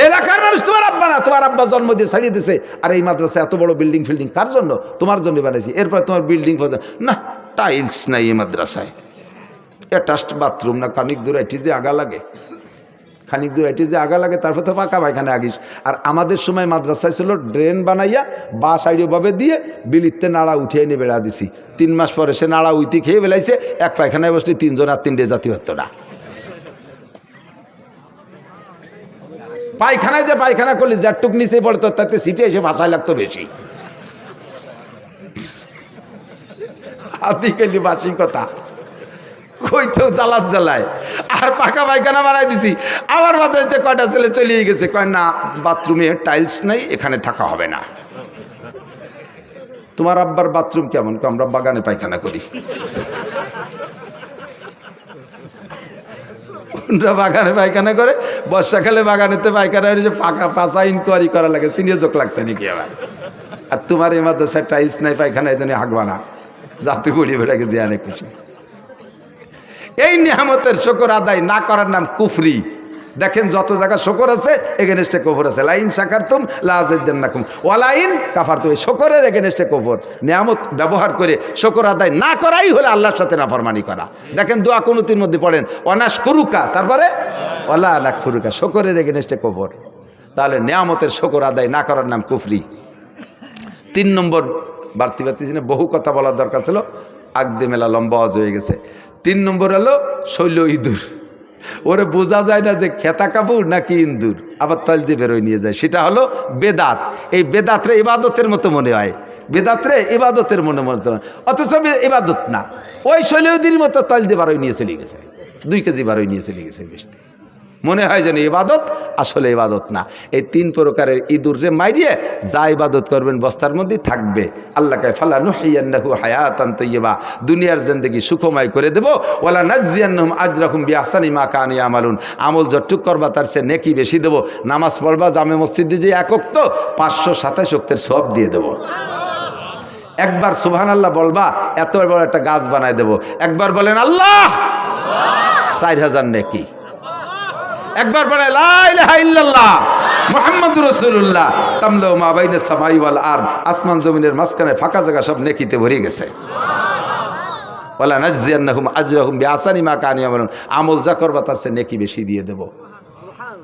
এলাকার মানুষ তোমার আব্বা না, তোমার আব্বা জন্ম দিয়ে ছাড়িয়ে দিয়েছে। আর এই মাদ্রাসা এত বড় বিল্ডিং ফিল্ডিং কার জন্য? তোমার জন্য বানাইছি। এরপর তোমার বিল্ডিং না, টাইলস নাই এই মাদ্রাসায়, অ্যাটাচড বাথরুম না, খানিক দূর এটি যে আগা লাগে, খানিক দূর এটি যে আগা লাগে, তারপর তো পাকা পায়খানে আগিস। আর আমাদের সময় মাদ্রাসায় ছিল ড্রেন বানাইয়া বা সাইডভাবে দিয়ে বিলিতে নাড়া উঠিয়ে নিয়ে বেড়া দিছি। 3 মাস পরে সে নাড়া উইতে খেয়ে বেলাইছে, 1 পায়খানায় বসলে 3 জন আর 3টে জাতি হতো না। পায়খানায় যে পায়খানা করলে যারটুক নিচে পড়তো তাতে সিটে এসে ভাষায় লাগতো বেশি। আদিকালি বাসি কথা কইতেও জ্বালায়। আর পাকা পায়খানা বানাই দিছি, আমার মাথায় কয়টা ছেলে চলিয়ে গেছে, কয় না বাথরুমে টাইলস নাই, এখানে থাকা হবে না। তোমার আব্বার বাথরুম কেমন? আমরা বাগানে পায়খানা করি। বাগানে পায়খানা করে, বর্ষাকালে বাগানেতে পায়খানা হয়ে ফাঁকা ফাঁসা ইনকোয়ারি করা লাগে, সিনিয়র চোখ লাগছে নাকি আবার। আর তোমার এই মাদ্রাসায় টাইলস নাই, পায়খানা এই জন্য হাঁকবা না, জাতি গড়িয়ে বেড়াকে যে অনেক খুশি। এই নিয়ামতের শুকর আদায় না করার নাম কুফরি। দেখেন যত জায়গা শুকর আছে এগেনস্টে কফর আছে। লাইন শাকারতুম লাযিদান্নাকুম ওয়ালাইন কাফারতুম, এই শুকরের এগেনস্টে কফর। নিয়ামত ব্যবহার করে শুকর আদায় না করাই হলে আল্লাহর সাথে নাফরমানি করা। দেখেন দোয়া কুনুতের মধ্যে পড়েন অনাশকুরুকা, তারপরে ওয়ালা নাকফুরুকা, শুকরের এগেনস্টে কফর। তাহলে নিয়ামতের শুকর আদায় না করার নাম কুফরি। 3 নম্বর, বাড়তি বহু কথা বলার দরকার ছিল, আগদে মেলা লম্বা আওয়াজ হয়ে গেছে। 3 নম্বর হলো শৈল ইঁদুর। ওরে বোঝা যায় না যে খেতা কাপড় নাকি ইন্দুর, আবার তল দিয়ে বেরোয় নিয়ে যায়, সেটা হলো বেদাত। এই বেদাতরে ইবাদতের মতো মনে হয়, বেদাতরে ইবাদতের মতো, অথচ ইবাদত না। ওই শৈলদির মতো তল দিয়ে বারোয় নিয়ে চলে গেছে, 2 কেজি বারোয় নিয়ে চলে গেছে বেশি। মনে হয় যেন ইবাদত, আসলে ইবাদত না। এই 3 প্রকারের ইঁদুরে মাইরিয়ে যা ইবাদত করবেন বস্তার মধ্যেই থাকবে। আল্লাহকে ফালানুহিয়ান্নাহু হায়াতান তাইয়্যিবা, দুনিয়ার জিন্দেগি সুখময় করে দেব। ওয়ালা নাজজিয়ান্নাহুম আজরাহুম বিআহসানি মা কানু ইয়ামালুন, আমল যতটুক করবা তার চেয়ে নেকি বেশি দেব। নামাজ পড়বা জামে মসজিদে যে এক ওয়াক্ত 527 ওয়াক্তের সওয়াব দিয়ে দেব। একবার সুবহানাল্লাহ বলবা এত বড় একটা গাছ বানায় দেব। একবার বলেন আল্লাহ, 4000 নেকি। একবার বলে লা ইলাহা ইল্লাল্লাহ মুহাম্মাদুর রাসূলুল্লাহ তামলাউ মা বাইনাস সামাই ওয়াল আরদ, আসমান জমিনের মাঝখানে ফাঁকা জায়গা সব নেকিতে ভরে গেছে। ওয়ালা নাজজিয়ান্নাহুম আজরাহুম বিআহসানি মা কানু ইয়ামালুন, আমল যা করবা তার চেয়ে নেকি বেশি দিয়ে দেব।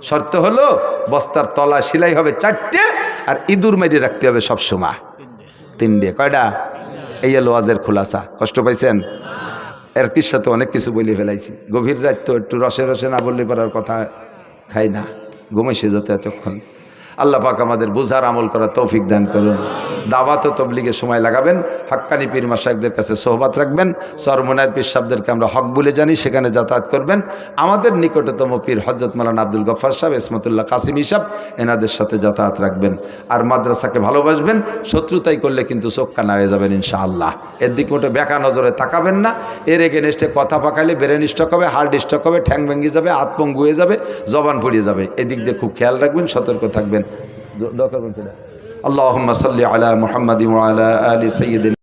শর্ত হলো বস্তার তলা সেলাই হবে 4টে, আর ইঁদুর মেরে রাখতে হবে সব সময় 3টে। কয়টা? এই হলো ওয়াজের খুলাসা। কষ্ট পাইছেন? এর কিসা তো অনেক কিছু বলে ফেলাইছি। গভীর রাত তো একটু রসে রসে না বললে পারার কথা, খাই না, ঘুমাইছে যত এতক্ষণ। আল্লাহ পাক আমাদের বুঝার আমল করার তৌফিক দান করুন। দাওয়াত ও তবলিগে সময় লাগাবেন, হাক্কানি পীর মাশায়েখদের কাছে সোহবত রাখবেন, সরমনায়ের পীর সাহেবদেরকে আমরা হক বলে জানি, সেখানে যাতায়াত করবেন। আমাদের নিকটতম পীর হযরত মাওলানা আব্দুল গফফার সাহেব, ইসমতুল্লাহ কাসিমি সাহেব, এনাদের সাথে যাতায়াত রাখবেন। আর মাদ্রাসাকে ভালোবাসবেন, শত্রুতাই করলে কিন্তু চোখ কানা হয়ে যাবেন ইনশাআল্লাহ। এর দিকে মোটে বেকা নজরে তাকাবেন না। এর এগেনস্টে কথা পাকালে ব্রেন স্ট্রোক হবে, হার্ট স্ট্রোক হবে, ঠ্যাং ভেঙে যাবে, হাত পঙ্গু হয়ে যাবে, জবান পড়িয়ে যাবে। এদিক দিয়ে খুব খেয়াল রাখবেন, সতর্ক থাকবেন। দোয়া করবেন কিনা? আল্লাহুম্মা সাল্লি আলা মুহাম্মাদিন ওয়া আলা আলি সাইয়্যিদিনা